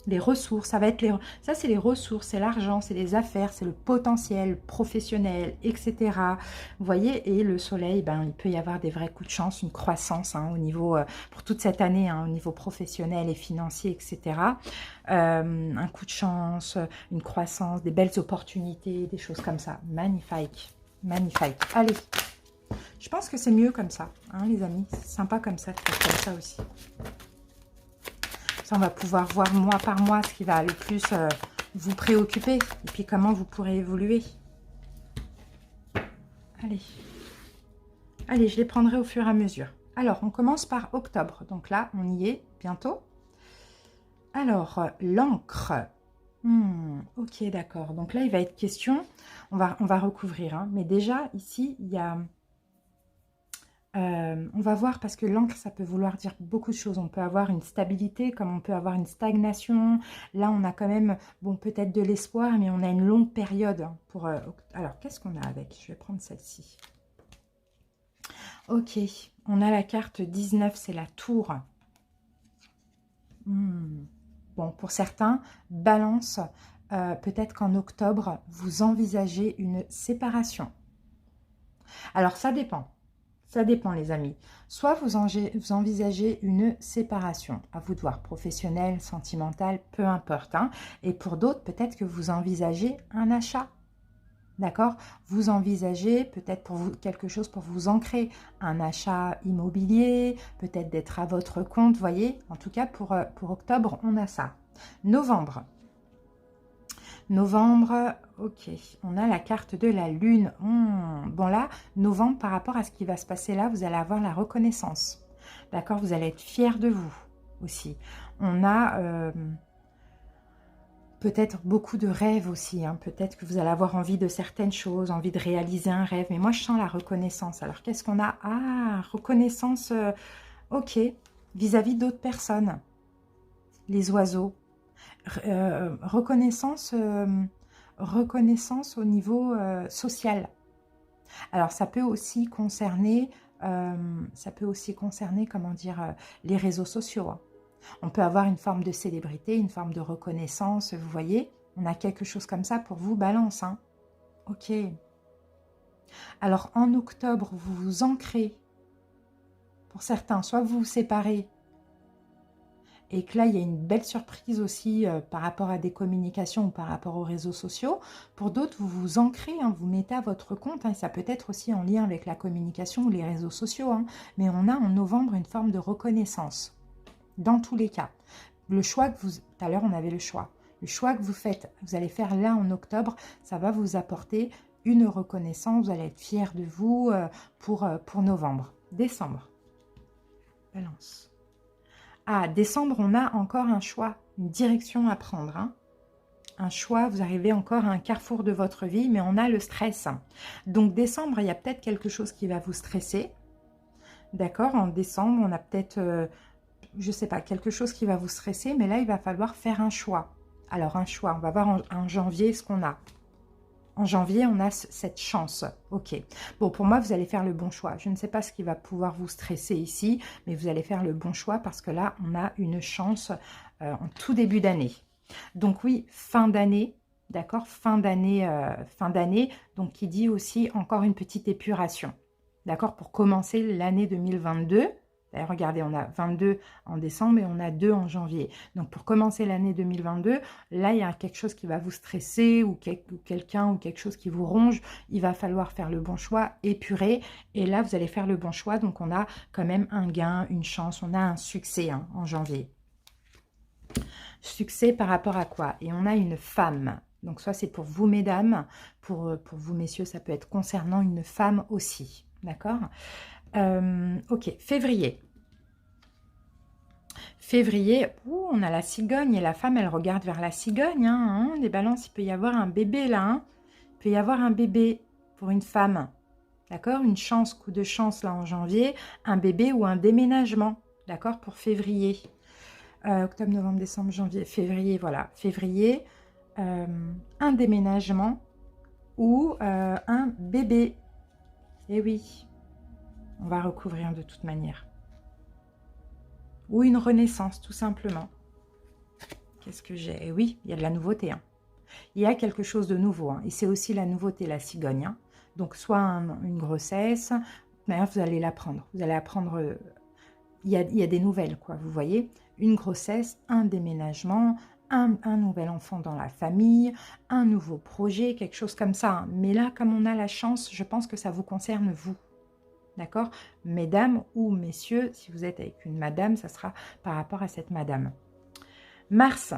Les ressources, ça va être ça c'est les ressources, c'est l'argent, c'est les affaires, c'est le potentiel professionnel, etc. Vous voyez, et le soleil, ben, il peut y avoir des vrais coups de chance, une croissance hein, au niveau, pour toute cette année, hein, au niveau professionnel et financier, etc. Un coup de chance, une croissance, des belles opportunités, des choses comme ça. Magnifique, magnifique. Allez, je pense que c'est mieux comme ça, hein, les amis. C'est sympa comme ça, de faire comme ça aussi. On va pouvoir voir mois par mois ce qui va le plus vous préoccuper et puis comment vous pourrez évoluer. Allez. Allez, je les prendrai au fur et à mesure. Alors, on commence par octobre. Donc là, on y est bientôt. Alors, l'encre. Ok, d'accord. Donc là, il va être question, on va recouvrir. Hein, mais déjà, ici, il y a... on va voir parce que l'encre, ça peut vouloir dire beaucoup de choses. On peut avoir une stabilité comme on peut avoir une stagnation. Là, on a quand même, bon, peut-être de l'espoir, mais on a une longue période. Pour, alors, qu'est-ce qu'on a avec? Je vais prendre celle-ci. Ok, on a la carte 19, c'est la tour. Bon, pour certains, balance, peut-être qu'en octobre, vous envisagez une séparation. Alors, ça dépend. Ça dépend, les amis. Soit vous envisagez une séparation, à vous de voir, professionnelle, sentimentale, peu importe. Hein. Et pour d'autres, peut-être que vous envisagez un achat. D'accord? Vous envisagez peut-être pour vous quelque chose pour vous ancrer, un achat immobilier, peut-être d'être à votre compte, voyez? En tout cas, pour octobre, on a ça. Novembre. Novembre, ok, on a la carte de la lune. Bon là, novembre, par rapport à ce qui va se passer là, vous allez avoir la reconnaissance. D'accord? Vous allez être fiers de vous aussi. On a peut-être beaucoup de rêves aussi. Hein. Peut-être que vous allez avoir envie de certaines choses, envie de réaliser un rêve. Mais moi, je sens la reconnaissance. Alors, qu'est-ce qu'on a? Ah, reconnaissance, ok, vis-à-vis d'autres personnes. Les oiseaux. Reconnaissance, reconnaissance au niveau social. Alors, ça peut aussi concerner, comment dire, les réseaux sociaux. Hein. On peut avoir une forme de célébrité, une forme de reconnaissance, vous voyez. On a quelque chose comme ça pour vous, Balance. Hein. Ok. Alors, en octobre, vous vous ancrez. Pour certains, soit vous vous séparez. Et que là, il y a une belle surprise aussi par rapport à des communications ou par rapport aux réseaux sociaux. Pour d'autres, vous vous ancrez, hein, vous mettez à votre compte. Hein, et ça peut être aussi en lien avec la communication ou les réseaux sociaux. Hein, mais on a en novembre une forme de reconnaissance. Dans tous les cas. Le choix que vous... Tout à l'heure, on avait le choix. Le choix que vous faites, vous allez faire là en octobre, ça va vous apporter une reconnaissance. Vous allez être fiers de vous pour novembre. Décembre. Balance. Ah, décembre, on a encore un choix, une direction à prendre. Hein. Un choix, vous arrivez encore à un carrefour de votre vie, mais on a le stress. Donc décembre, il y a peut-être quelque chose qui va vous stresser. D'accord, en décembre, on a peut-être, je ne sais pas, quelque chose qui va vous stresser, mais là, il va falloir faire un choix. Alors un choix, on va voir en janvier ce qu'on a. En janvier, on a cette chance. Ok. Bon, pour moi, vous allez faire le bon choix. Je ne sais pas ce qui va pouvoir vous stresser ici, mais vous allez faire le bon choix parce que là, on a une chance en tout début d'année. Donc oui, fin d'année, d'accord, fin d'année, donc qui dit aussi encore une petite épuration, d'accord, pour commencer l'année 2022. D'ailleurs, regardez, on a 22 en décembre et on a 2 en janvier. Donc, pour commencer l'année 2022, là, il y a quelque chose qui va vous stresser ou quelqu'un ou quelque chose qui vous ronge. Il va falloir faire le bon choix, épurer. Et là, vous allez faire le bon choix. Donc, on a quand même un gain, une chance. On a un succès hein, en janvier. Succès par rapport à quoi? Et on a une femme. Donc, soit c'est pour vous, mesdames. Pour vous, messieurs, ça peut être concernant une femme aussi. D'accord? Ok, février. Février, on a la cigogne et la femme, elle regarde vers la cigogne. Hein, les balances, il peut y avoir un bébé là. Hein. Il peut y avoir un bébé pour une femme. D'accord? Une chance, coup de chance là en janvier. Un bébé ou un déménagement. D'accord? Pour février. Octobre, novembre, décembre, janvier, février. Voilà, février. Un déménagement ou un bébé. Eh oui. On va recouvrir de toute manière. Ou une renaissance, tout simplement. Qu'est-ce que j'ai? Et oui, il y a de la nouveauté. Hein. Il y a quelque chose de nouveau. Hein. Et c'est aussi la nouveauté, la cigogne. Hein. Donc, soit une grossesse. D'ailleurs, vous allez l'apprendre. Vous allez apprendre... il y a des nouvelles, quoi, vous voyez. Une grossesse, un déménagement, un nouvel enfant dans la famille, un nouveau projet, quelque chose comme ça. Hein. Mais là, comme on a la chance, je pense que ça vous concerne, vous. D'accord? Mesdames ou messieurs, si vous êtes avec une madame, ça sera par rapport à cette madame. Mars.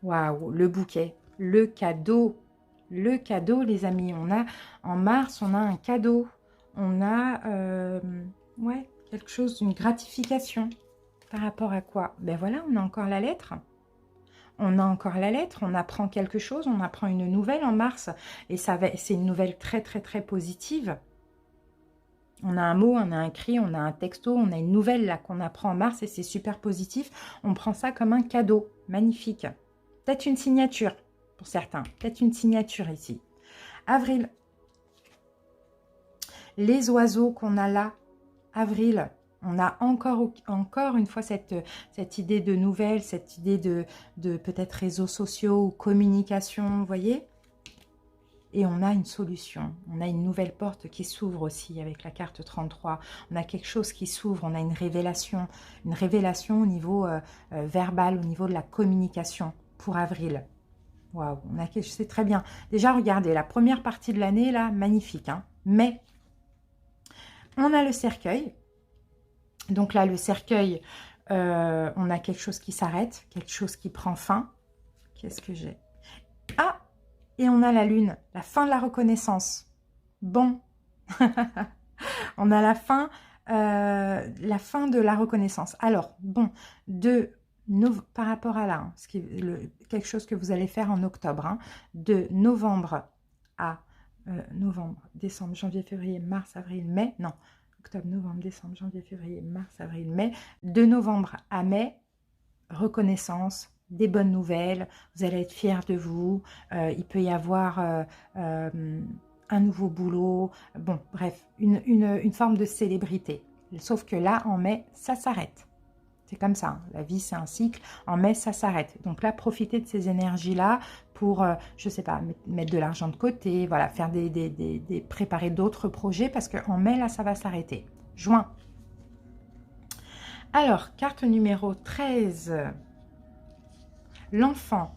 Waouh, le bouquet, le cadeau. Le cadeau, les amis. On a, en mars, on a un cadeau. On a, ouais, quelque chose, une gratification. Par rapport à quoi? Ben voilà, on a encore la lettre. On a encore la lettre, on apprend quelque chose, on apprend une nouvelle en mars. Et c'est une nouvelle très, très, très positive. On a un mot, on a un cri, on a un texto, on a une nouvelle là qu'on apprend en mars et c'est super positif. On prend ça comme un cadeau. Magnifique. Peut-être une signature pour certains. Peut-être une signature ici. Avril. Les oiseaux qu'on a là. Avril. On a encore une fois cette idée de nouvelles, cette idée de peut-être réseaux sociaux ou communication, vous voyez? Et on a une solution, on a une nouvelle porte qui s'ouvre aussi avec la carte 33. On a quelque chose qui s'ouvre, on a une révélation au niveau verbal, au niveau de la communication pour avril. Waouh, c'est très bien. Déjà, regardez, la première partie de l'année, là, magnifique. Hein, mais, on a le cercueil. Donc là, le cercueil, on a quelque chose qui s'arrête, quelque chose qui prend fin. Qu'est-ce que j'ai? Ah! Et on a la lune, la fin de la reconnaissance. Bon, on a la fin de la reconnaissance. Alors, bon, de par rapport à là, hein, quelque chose que vous allez faire en octobre, hein, de novembre à novembre, décembre, janvier, février, mars, avril, mai, non, octobre, novembre, décembre, janvier, février, mars, avril, mai, de novembre à mai, reconnaissance, des bonnes nouvelles, vous allez être fiers de vous, il peut y avoir un nouveau boulot, bon, bref, une forme de célébrité. Sauf que là, en mai, ça s'arrête. C'est comme ça, hein. La vie, c'est un cycle. En mai, ça s'arrête. Donc là, profitez de ces énergies-là pour, je ne sais pas, mettre de l'argent de côté, voilà, faire préparer d'autres projets parce qu'en mai, là, ça va s'arrêter. Juin. Alors, carte numéro 13. L'enfant.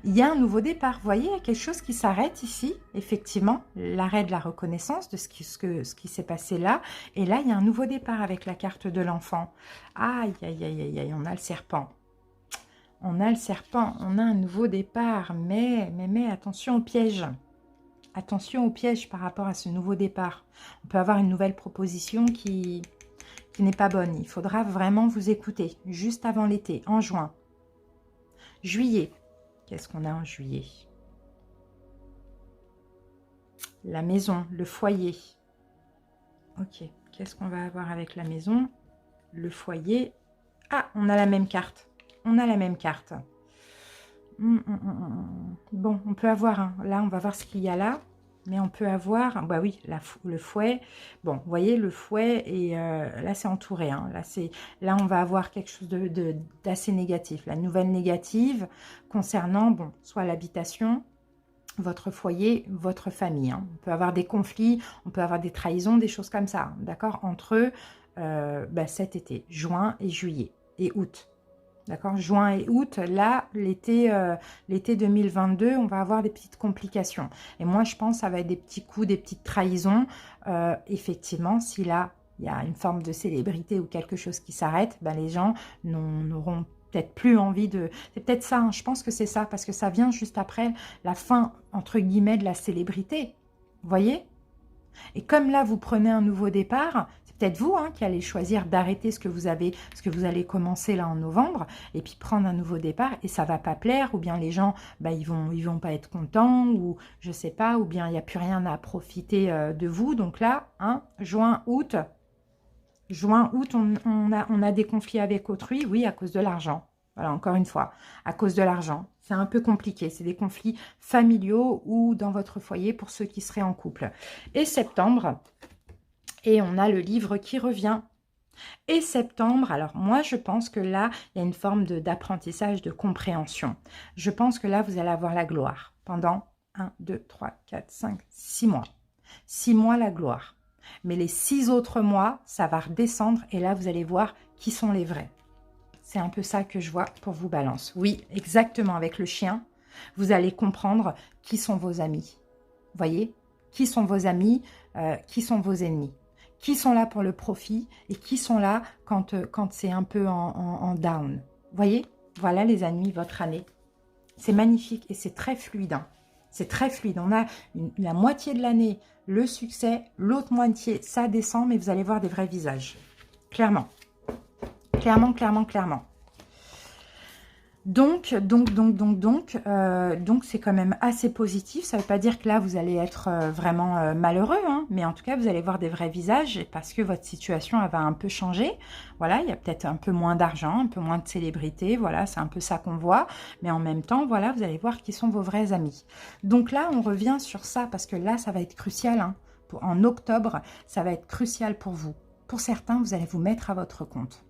Il y a un nouveau départ. Vous voyez, il y a quelque chose qui s'arrête ici, effectivement, l'arrêt de la reconnaissance de ce qui s'est passé là. Et là, il y a un nouveau départ avec la carte de l'enfant. Aïe, aïe, aïe, aïe, aïe, on a le serpent. On a le serpent, on a un nouveau départ, mais attention au piège. Attention au piège par rapport à ce nouveau départ. On peut avoir une nouvelle proposition qui n'est pas bonne. Il faudra vraiment vous écouter, juste avant l'été, en juin. Juillet. Qu'est-ce qu'on a en juillet? La maison, le foyer. Ok, qu'est-ce qu'on va avoir avec la maison? Le foyer. Ah, on a la même carte. On a la même carte. Bon, on peut avoir, hein, là, on va voir ce qu'il y a là. Mais on peut avoir, bah oui, le fouet. Bon, vous voyez, le fouet, et là, c'est entouré. Hein, là, on va avoir quelque chose d'assez négatif. La nouvelle négative concernant, bon, soit l'habitation, votre foyer, votre famille. Hein. On peut avoir des conflits, on peut avoir des trahisons, des choses comme ça, d'accord, entre cet été, juin et juillet et août. D'accord, juin et août, là, l'été 2022, on va avoir des petites complications. Et moi, je pense que ça va être des petits coups, des petites trahisons. Effectivement, si là, il y a une forme de célébrité ou quelque chose qui s'arrête, ben, les gens n'auront peut-être plus envie de... C'est peut-être ça, hein, je pense que c'est ça, parce que ça vient juste après la fin, entre guillemets, de la célébrité. Vous voyez? Et comme là, vous prenez un nouveau départ, c'est peut-être vous, hein, qui allez choisir d'arrêter ce que vous allez commencer là en novembre, et puis prendre un nouveau départ, et ça va pas plaire, ou bien les gens, bah, ils vont pas être contents, ou je sais pas, ou bien il n'y a plus rien à profiter de vous. Donc là, hein, juin, août, on a des conflits avec autrui, oui, à cause de l'argent. Voilà, encore une fois, à cause de l'argent. C'est un peu compliqué. C'est des conflits familiaux ou dans votre foyer pour ceux qui seraient en couple. Et septembre, et on a le livre qui revient. Et septembre, alors moi je pense que là, il y a une forme d'apprentissage, de compréhension. Je pense que là, vous allez avoir la gloire pendant 1, 2, 3, 4, 5, 6 mois. 6 mois la gloire. Mais les 6 autres mois, ça va redescendre et là, vous allez voir qui sont les vrais. C'est un peu ça que je vois pour vous, Balance. Oui, exactement, avec le chien, vous allez comprendre qui sont vos amis. Vous voyez? Qui sont vos amis, qui sont vos ennemis. Qui sont là pour le profit et qui sont là quand c'est un peu en down. Vous voyez? Voilà les amis, votre année. C'est magnifique et c'est très fluide. Hein. C'est très fluide. On a la moitié de l'année, le succès. L'autre moitié, ça descend, mais vous allez voir des vrais visages. Clairement. Clairement, clairement, clairement. Donc, c'est quand même assez positif. Ça ne veut pas dire que là, vous allez être vraiment malheureux, hein, mais en tout cas, vous allez voir des vrais visages parce que votre situation, elle va un peu changer. Voilà, il y a peut-être un peu moins d'argent, un peu moins de célébrité. Voilà, c'est un peu ça qu'on voit. Mais en même temps, voilà, vous allez voir qui sont vos vrais amis. Donc là, on revient sur ça parce que là, ça va être crucial. Hein. En octobre, ça va être crucial pour vous. Pour certains, vous allez vous mettre à votre compte.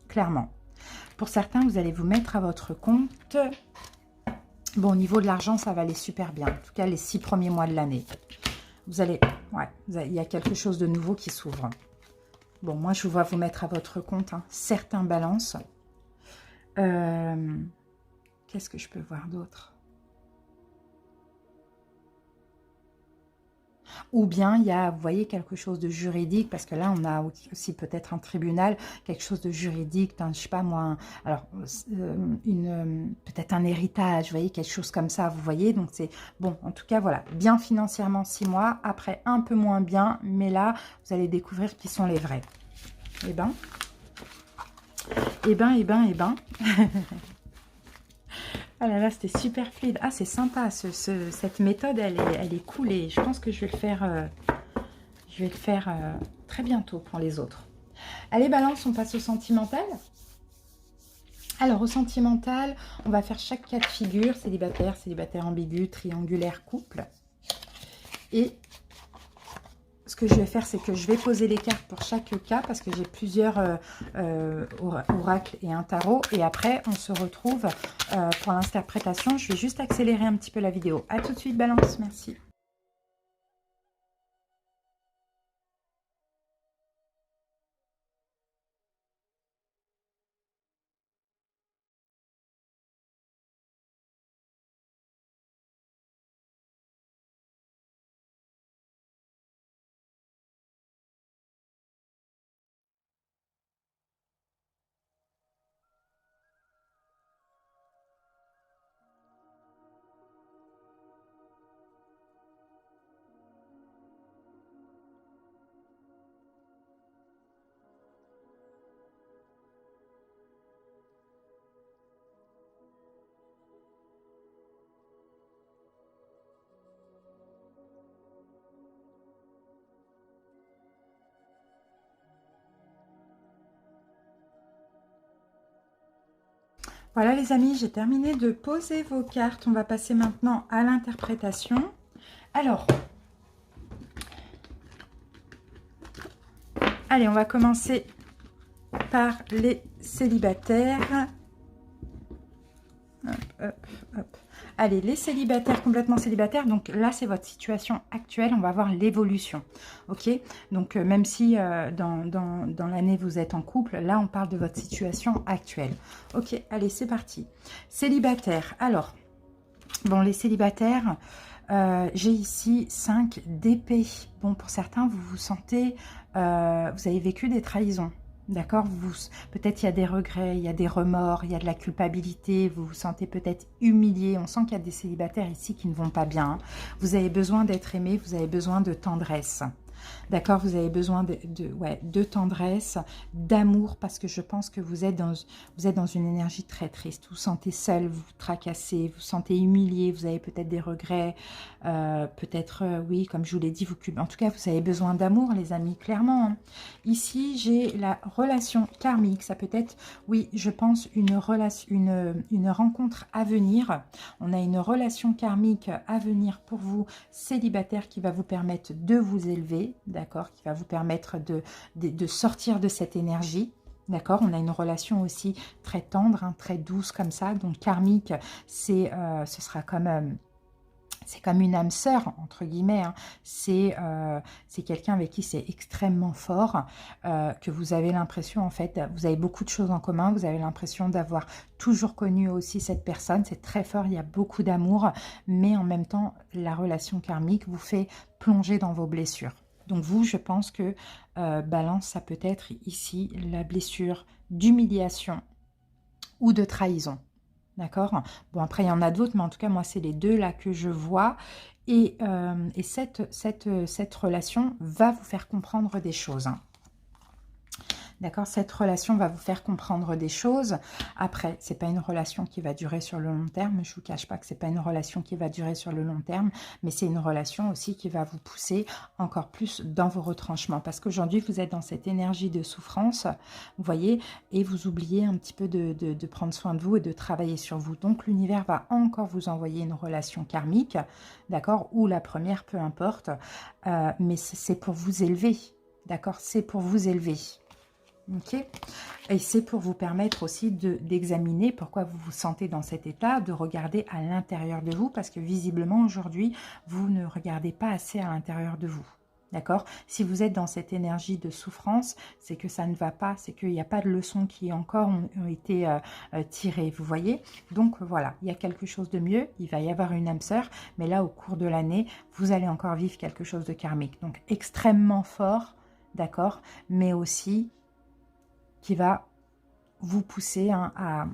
Clairement. Pour certains, vous allez vous mettre à votre compte. Bon, au niveau de l'argent, ça va aller super bien. En tout cas, les 6 premiers mois de l'année. Vous allez... Ouais, il y a quelque chose de nouveau qui s'ouvre. Bon, moi, je vous vois vous mettre à votre compte. Hein. Certains balances. Qu'est-ce que je peux voir d'autre? Ou bien il y a, vous voyez, quelque chose de juridique, parce que là, on a aussi peut-être un tribunal, quelque chose de juridique, je sais pas moi, alors, peut-être un héritage, vous voyez, quelque chose comme ça, vous voyez, donc c'est, bon, en tout cas, voilà, bien financièrement 6 mois, après un peu moins bien, mais là, vous allez découvrir qui sont les vrais. Eh ben, Eh ben, eh ben, eh ben. Ah là là, c'était super fluide. Ah, c'est sympa, cette méthode, elle est cool et je pense que je vais le faire très bientôt pour les autres. Allez, balance, on passe au sentimental. Alors, au sentimental, on va faire chaque cas de figure, célibataire, célibataire ambigu, triangulaire, couple. Et ce que je vais faire, c'est que je vais poser les cartes pour chaque cas parce que j'ai plusieurs oracles et un tarot. Et après, on se retrouve pour l'interprétation. Je vais juste accélérer un petit peu la vidéo. À tout de suite, balance, merci. Voilà les amis, j'ai terminé de poser vos cartes. On va passer maintenant à l'interprétation. Alors, allez, on va commencer par les célibataires. Hop, hop, hop. Allez, les célibataires, complètement célibataires. Donc là, c'est votre situation actuelle. On va voir l'évolution. Ok. Donc, même si dans l'année, vous êtes en couple, là, on parle de votre situation actuelle. Ok, allez, c'est parti. Célibataire. Alors, bon, les célibataires, j'ai ici 5 d'épée. Bon, pour certains, vous vous sentez... vous avez vécu des trahisons. D'accord, peut-être il y a des regrets, il y a des remords, il y a de la culpabilité, vous vous sentez peut-être humilié. On sent qu'il y a des célibataires ici qui ne vont pas bien. Vous avez besoin d'être aimé, vous avez besoin de tendresse. D'accord, vous avez besoin de tendresse, d'amour, parce que je pense que vous êtes dans une énergie très triste. Vous vous sentez seul, vous vous tracassez, vous vous sentez humilié, vous avez peut-être des regrets, oui, comme je vous l'ai dit, en tout cas, vous avez besoin d'amour, les amis, clairement. Hein. Ici, j'ai la relation karmique. Ça peut être, oui, je pense, une rencontre à venir. On a une relation karmique à venir pour vous, célibataire, qui va vous permettre de vous élever, d'accord, qui va vous permettre de sortir de cette énergie. D'accord, on a une relation aussi très tendre, hein, très douce comme ça. Donc karmique, ce sera comme... c'est comme une âme sœur, entre guillemets. Hein. C'est quelqu'un avec qui c'est extrêmement fort, que vous avez l'impression, en fait, vous avez beaucoup de choses en commun. Vous avez l'impression d'avoir toujours connu aussi cette personne. C'est très fort, il y a beaucoup d'amour. Mais en même temps, la relation karmique vous fait plonger dans vos blessures. Donc vous, je pense que balance, ça peut être ici la blessure d'humiliation ou de trahison. D'accord. Bon, après, il y en a d'autres, mais en tout cas, moi, c'est les deux là que je vois. Et cette relation va vous faire comprendre des choses. Hein. D'accord, cette relation va vous faire comprendre des choses. Après, c'est pas une relation qui va durer sur le long terme. Je vous cache pas que c'est pas une relation qui va durer sur le long terme, mais c'est une relation aussi qui va vous pousser encore plus dans vos retranchements. Parce qu'aujourd'hui, vous êtes dans cette énergie de souffrance, vous voyez, et vous oubliez un petit peu de prendre soin de vous et de travailler sur vous. Donc, l'univers va encore vous envoyer une relation karmique, d'accord, ou la première, peu importe, mais c'est pour vous élever, d'accord, c'est pour vous élever. Ok, et c'est pour vous permettre aussi d'examiner pourquoi vous vous sentez dans cet état, de regarder à l'intérieur de vous, parce que visiblement aujourd'hui, vous ne regardez pas assez à l'intérieur de vous. D'accord? Si vous êtes dans cette énergie de souffrance, c'est que ça ne va pas, c'est qu'il n'y a pas de leçons qui encore ont été tirées, vous voyez? Donc voilà, il y a quelque chose de mieux, il va y avoir une âme sœur, mais là, au cours de l'année, vous allez encore vivre quelque chose de karmique. Donc extrêmement fort, d'accord? Mais aussi qui va vous pousser hein, à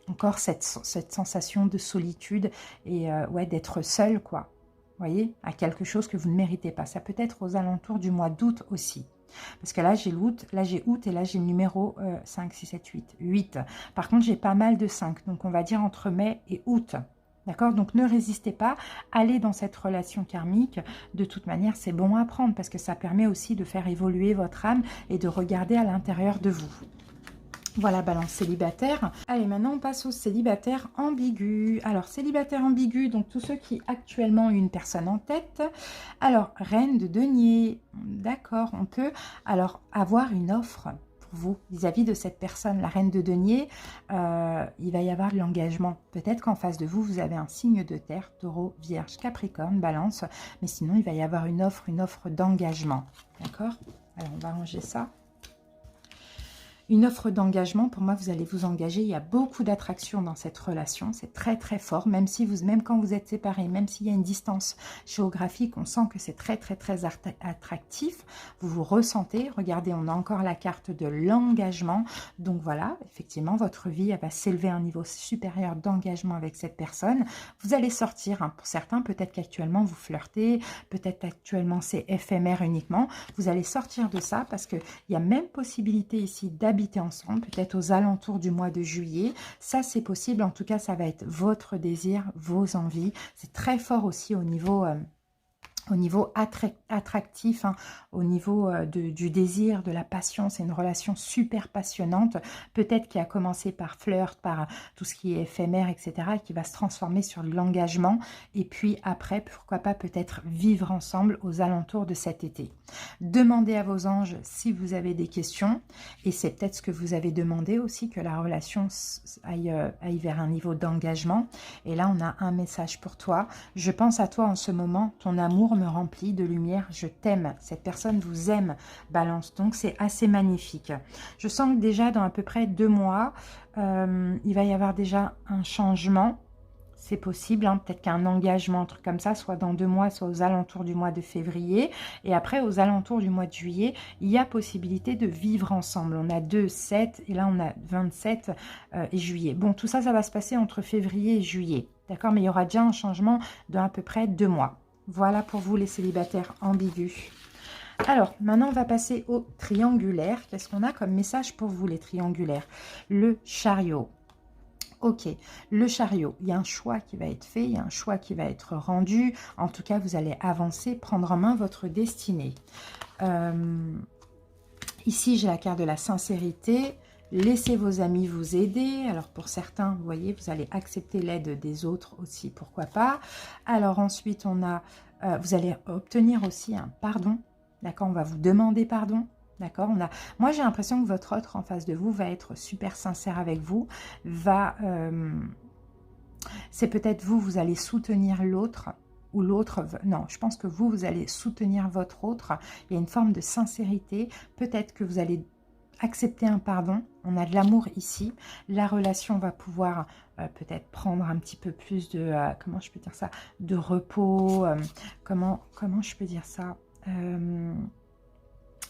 encore cette sensation de solitude et ouais, d'être seul, quoi. Vous voyez, à quelque chose que vous ne méritez pas. Ça peut être aux alentours du mois d'août aussi. Parce que là, j'ai l'août, là, j'ai août et là, j'ai le numéro 5, 6, 7, 8. 8. Par contre, j'ai pas mal de 5. Donc, on va dire entre mai et août. D'accord? Donc, ne résistez pas. Allez dans cette relation karmique. De toute manière, c'est bon à prendre parce que ça permet aussi de faire évoluer votre âme et de regarder à l'intérieur de vous. Voilà, balance célibataire. Allez, maintenant, on passe aux célibataires ambigus. Alors, célibataire ambigu, donc tous ceux qui actuellement ont une personne en tête. Alors, reine de denier. D'accord, on peut alors avoir une offre pour vous vis-à-vis de cette personne. La reine de denier, il va y avoir de l'engagement. Peut-être qu'en face de vous, vous avez un signe de terre, taureau, vierge, capricorne, balance. Mais sinon, il va y avoir une offre d'engagement. D'accord? Alors, on va ranger ça. Une offre d'engagement, pour moi, vous allez vous engager. Il y a beaucoup d'attraction dans cette relation. C'est très, très fort. Même quand vous êtes séparés, même s'il y a une distance géographique, on sent que c'est très, très, très attractif. Vous vous ressentez. Regardez, on a encore la carte de l'engagement. Donc voilà, effectivement, votre vie, elle va s'élever à un niveau supérieur d'engagement avec cette personne. Vous allez sortir. Hein, pour certains, peut-être qu'actuellement, vous flirtez. Peut-être actuellement, c'est éphémère uniquement. Vous allez sortir de ça parce qu'il y a même possibilité ici d'habiter ensemble, peut-être aux alentours du mois de juillet. Ça, c'est possible. En tout cas, ça va être votre désir, vos envies. C'est très fort aussi au niveau attractif, hein, au niveau du désir, de la passion. C'est une relation super passionnante, peut-être qui a commencé par flirt, par tout ce qui est éphémère, etc., et qui va se transformer sur l'engagement, et puis après, pourquoi pas peut-être vivre ensemble aux alentours de cet été. Demandez à vos anges si vous avez des questions, et c'est peut-être ce que vous avez demandé aussi, que la relation aille vers un niveau d'engagement. Et là, on a un message pour toi. Je pense à toi en ce moment, ton amour me remplit de lumière, je t'aime, cette personne vous aime, balance, donc c'est assez magnifique. Je sens que déjà dans à peu près 2 mois, il va y avoir déjà un changement, c'est possible, hein, peut-être qu'un engagement, un truc comme ça, soit dans 2 mois, soit aux alentours du mois de février, et après aux alentours du mois de juillet, il y a possibilité de vivre ensemble. On a 2, 7, et là on a 27 et juillet. Bon, tout ça, ça va se passer entre février et juillet, d'accord, mais il y aura déjà un changement d'à peu près 2 mois. Voilà pour vous les célibataires ambigus. Alors, maintenant, on va passer au triangulaire. Qu'est-ce qu'on a comme message pour vous, les triangulaires? Le chariot. Ok, le chariot, il y a un choix qui va être fait, il y a un choix qui va être rendu. En tout cas, vous allez avancer, prendre en main votre destinée. Ici, j'ai la carte de la sincérité. Laissez vos amis vous aider. Alors pour certains, vous voyez, vous allez accepter l'aide des autres aussi, pourquoi pas. Alors ensuite, on a, vous allez obtenir aussi un pardon. D'accord, on va vous demander pardon. D'accord, moi j'ai l'impression que votre autre en face de vous va être super sincère avec vous. C'est peut-être vous allez soutenir l'autre. Ou l'autre, non, je pense que vous allez soutenir votre autre. Il y a une forme de sincérité. Peut-être que vous allez accepter un pardon, on a de l'amour ici, la relation va pouvoir peut-être prendre un petit peu plus de, comment je peux dire ça, de repos, comment je peux dire ça,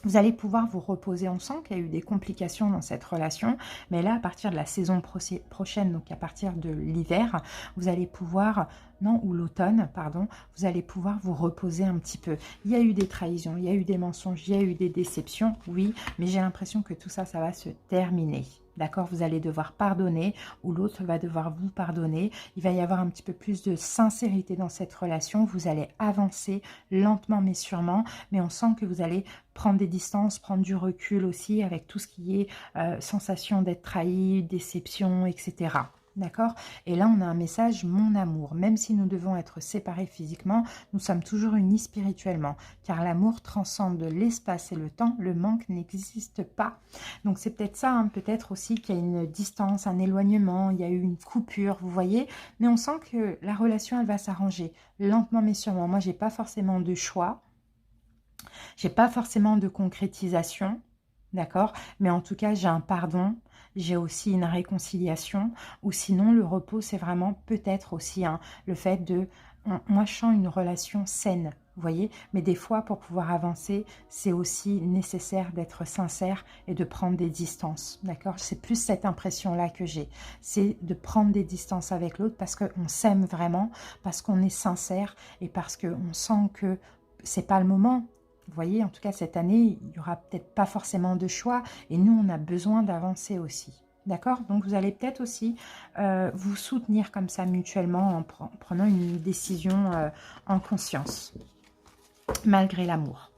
vous allez pouvoir vous reposer. On sent qu'il y a eu des complications dans cette relation, mais là, à partir de la saison prochaine, donc à partir de l'hiver, vous allez pouvoir, non, ou l'automne, pardon, vous allez pouvoir vous reposer un petit peu. Il y a eu des trahisons, il y a eu des mensonges, il y a eu des déceptions, oui, mais j'ai l'impression que tout ça, ça va se terminer. D'accord, vous allez devoir pardonner ou l'autre va devoir vous pardonner. Il va y avoir un petit peu plus de sincérité dans cette relation. Vous allez avancer lentement mais sûrement. Mais on sent que vous allez prendre des distances, prendre du recul aussi avec tout ce qui est sensation d'être trahi, déception, etc. D'accord? Et là, on a un message, mon amour. Même si nous devons être séparés physiquement, nous sommes toujours unis spirituellement. Car l'amour transcende l'espace et le temps. Le manque n'existe pas. Donc, c'est peut-être ça, hein, peut-être aussi qu'il y a une distance, un éloignement, il y a eu une coupure, vous voyez. Mais on sent que la relation, elle va s'arranger lentement mais sûrement. Moi, j'ai pas forcément de choix. J'ai pas forcément de concrétisation. D'accord? Mais en tout cas, j'ai un pardon. J'ai aussi une réconciliation, ou sinon le repos, c'est vraiment peut-être aussi hein, le fait de... Moi, je sens une relation saine, vous voyez, mais des fois, pour pouvoir avancer, c'est aussi nécessaire d'être sincère et de prendre des distances, d'accord? C'est plus cette impression-là que j'ai, c'est de prendre des distances avec l'autre parce qu'on s'aime vraiment, parce qu'on est sincère et parce qu'on sent que c'est pas le moment. Vous voyez, en tout cas, cette année, il n'y aura peut-être pas forcément de choix. Et nous, on a besoin d'avancer aussi. D'accord? Donc, vous allez peut-être aussi vous soutenir comme ça mutuellement en prenant une décision en conscience, malgré l'amour.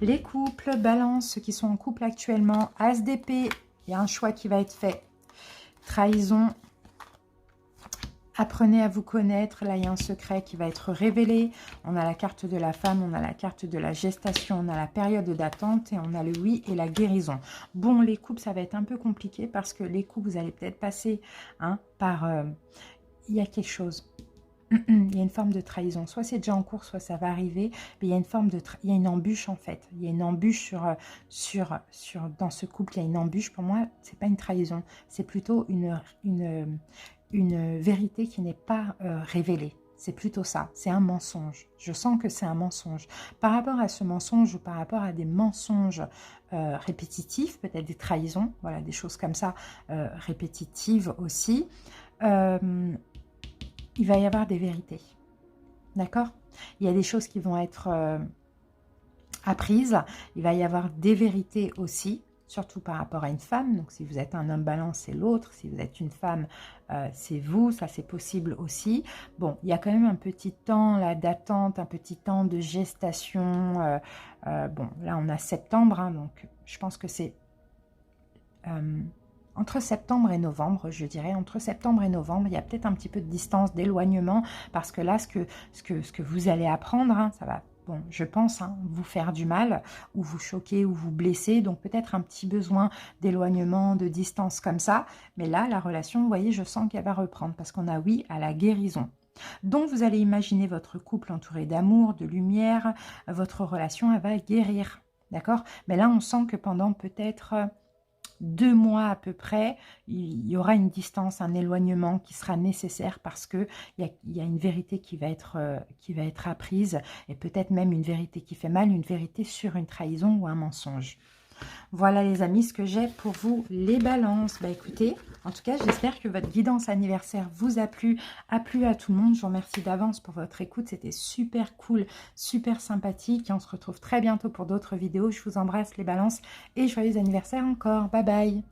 Les couples, balance, ceux qui sont en couple actuellement, As d'épée, il y a un choix qui va être fait. Trahison, apprenez à vous connaître, là il y a un secret qui va être révélé. On a la carte de la femme, on a la carte de la gestation, on a la période d'attente et on a le oui et la guérison. Bon, les couples, ça va être un peu compliqué parce que les couples, vous allez peut-être passer par... il y a quelque chose. Il y a une forme de trahison. Soit c'est déjà en cours, soit ça va arriver. Mais il y a une forme de... il y a une embûche en fait. Il y a une embûche dans ce couple. Il y a une embûche. Pour moi, c'est pas une trahison. C'est plutôt une vérité qui n'est pas révélée. C'est plutôt ça. C'est un mensonge. Je sens que c'est un mensonge. Par rapport à ce mensonge ou par rapport à des mensonges répétitifs, peut-être des trahisons, voilà, des choses comme ça, répétitives aussi, il va y avoir des vérités. D'accord? Il y a des choses qui vont être apprises. Il va y avoir des vérités aussi, surtout par rapport à une femme. Donc, si vous êtes un homme balance, c'est l'autre. Si vous êtes une femme, c'est vous. Ça, c'est possible aussi. Bon, il y a quand même un petit temps là d'attente, un petit temps de gestation. Bon, là, on a septembre. Donc, je pense que c'est... entre septembre et novembre, je dirais, entre septembre et novembre, il y a peut-être un petit peu de distance, d'éloignement, parce que là, ce que vous allez apprendre, ça va, bon, je pense, vous faire du mal, ou vous choquer, ou vous blesser, donc peut-être un petit besoin d'éloignement, de distance comme ça, mais là, la relation, vous voyez, je sens qu'elle va reprendre, parce qu'on a oui à la guérison. Donc, vous allez imaginer votre couple entouré d'amour, de lumière, votre relation, elle va guérir, d'accord? Mais là, on sent que pendant peut-être... 2 mois à peu près, il y aura une distance, un éloignement qui sera nécessaire parce que il y a une vérité qui va être apprise et peut-être même une vérité qui fait mal, une vérité sur une trahison ou un mensonge. Voilà les amis, ce que j'ai pour vous, les balances. Bah écoutez, en tout cas, j'espère que votre guidance anniversaire vous a plu à tout le monde. Je vous remercie d'avance pour votre écoute. C'était super cool, super sympathique. Et on se retrouve très bientôt pour d'autres vidéos. Je vous embrasse les balances et joyeux anniversaire encore. Bye bye.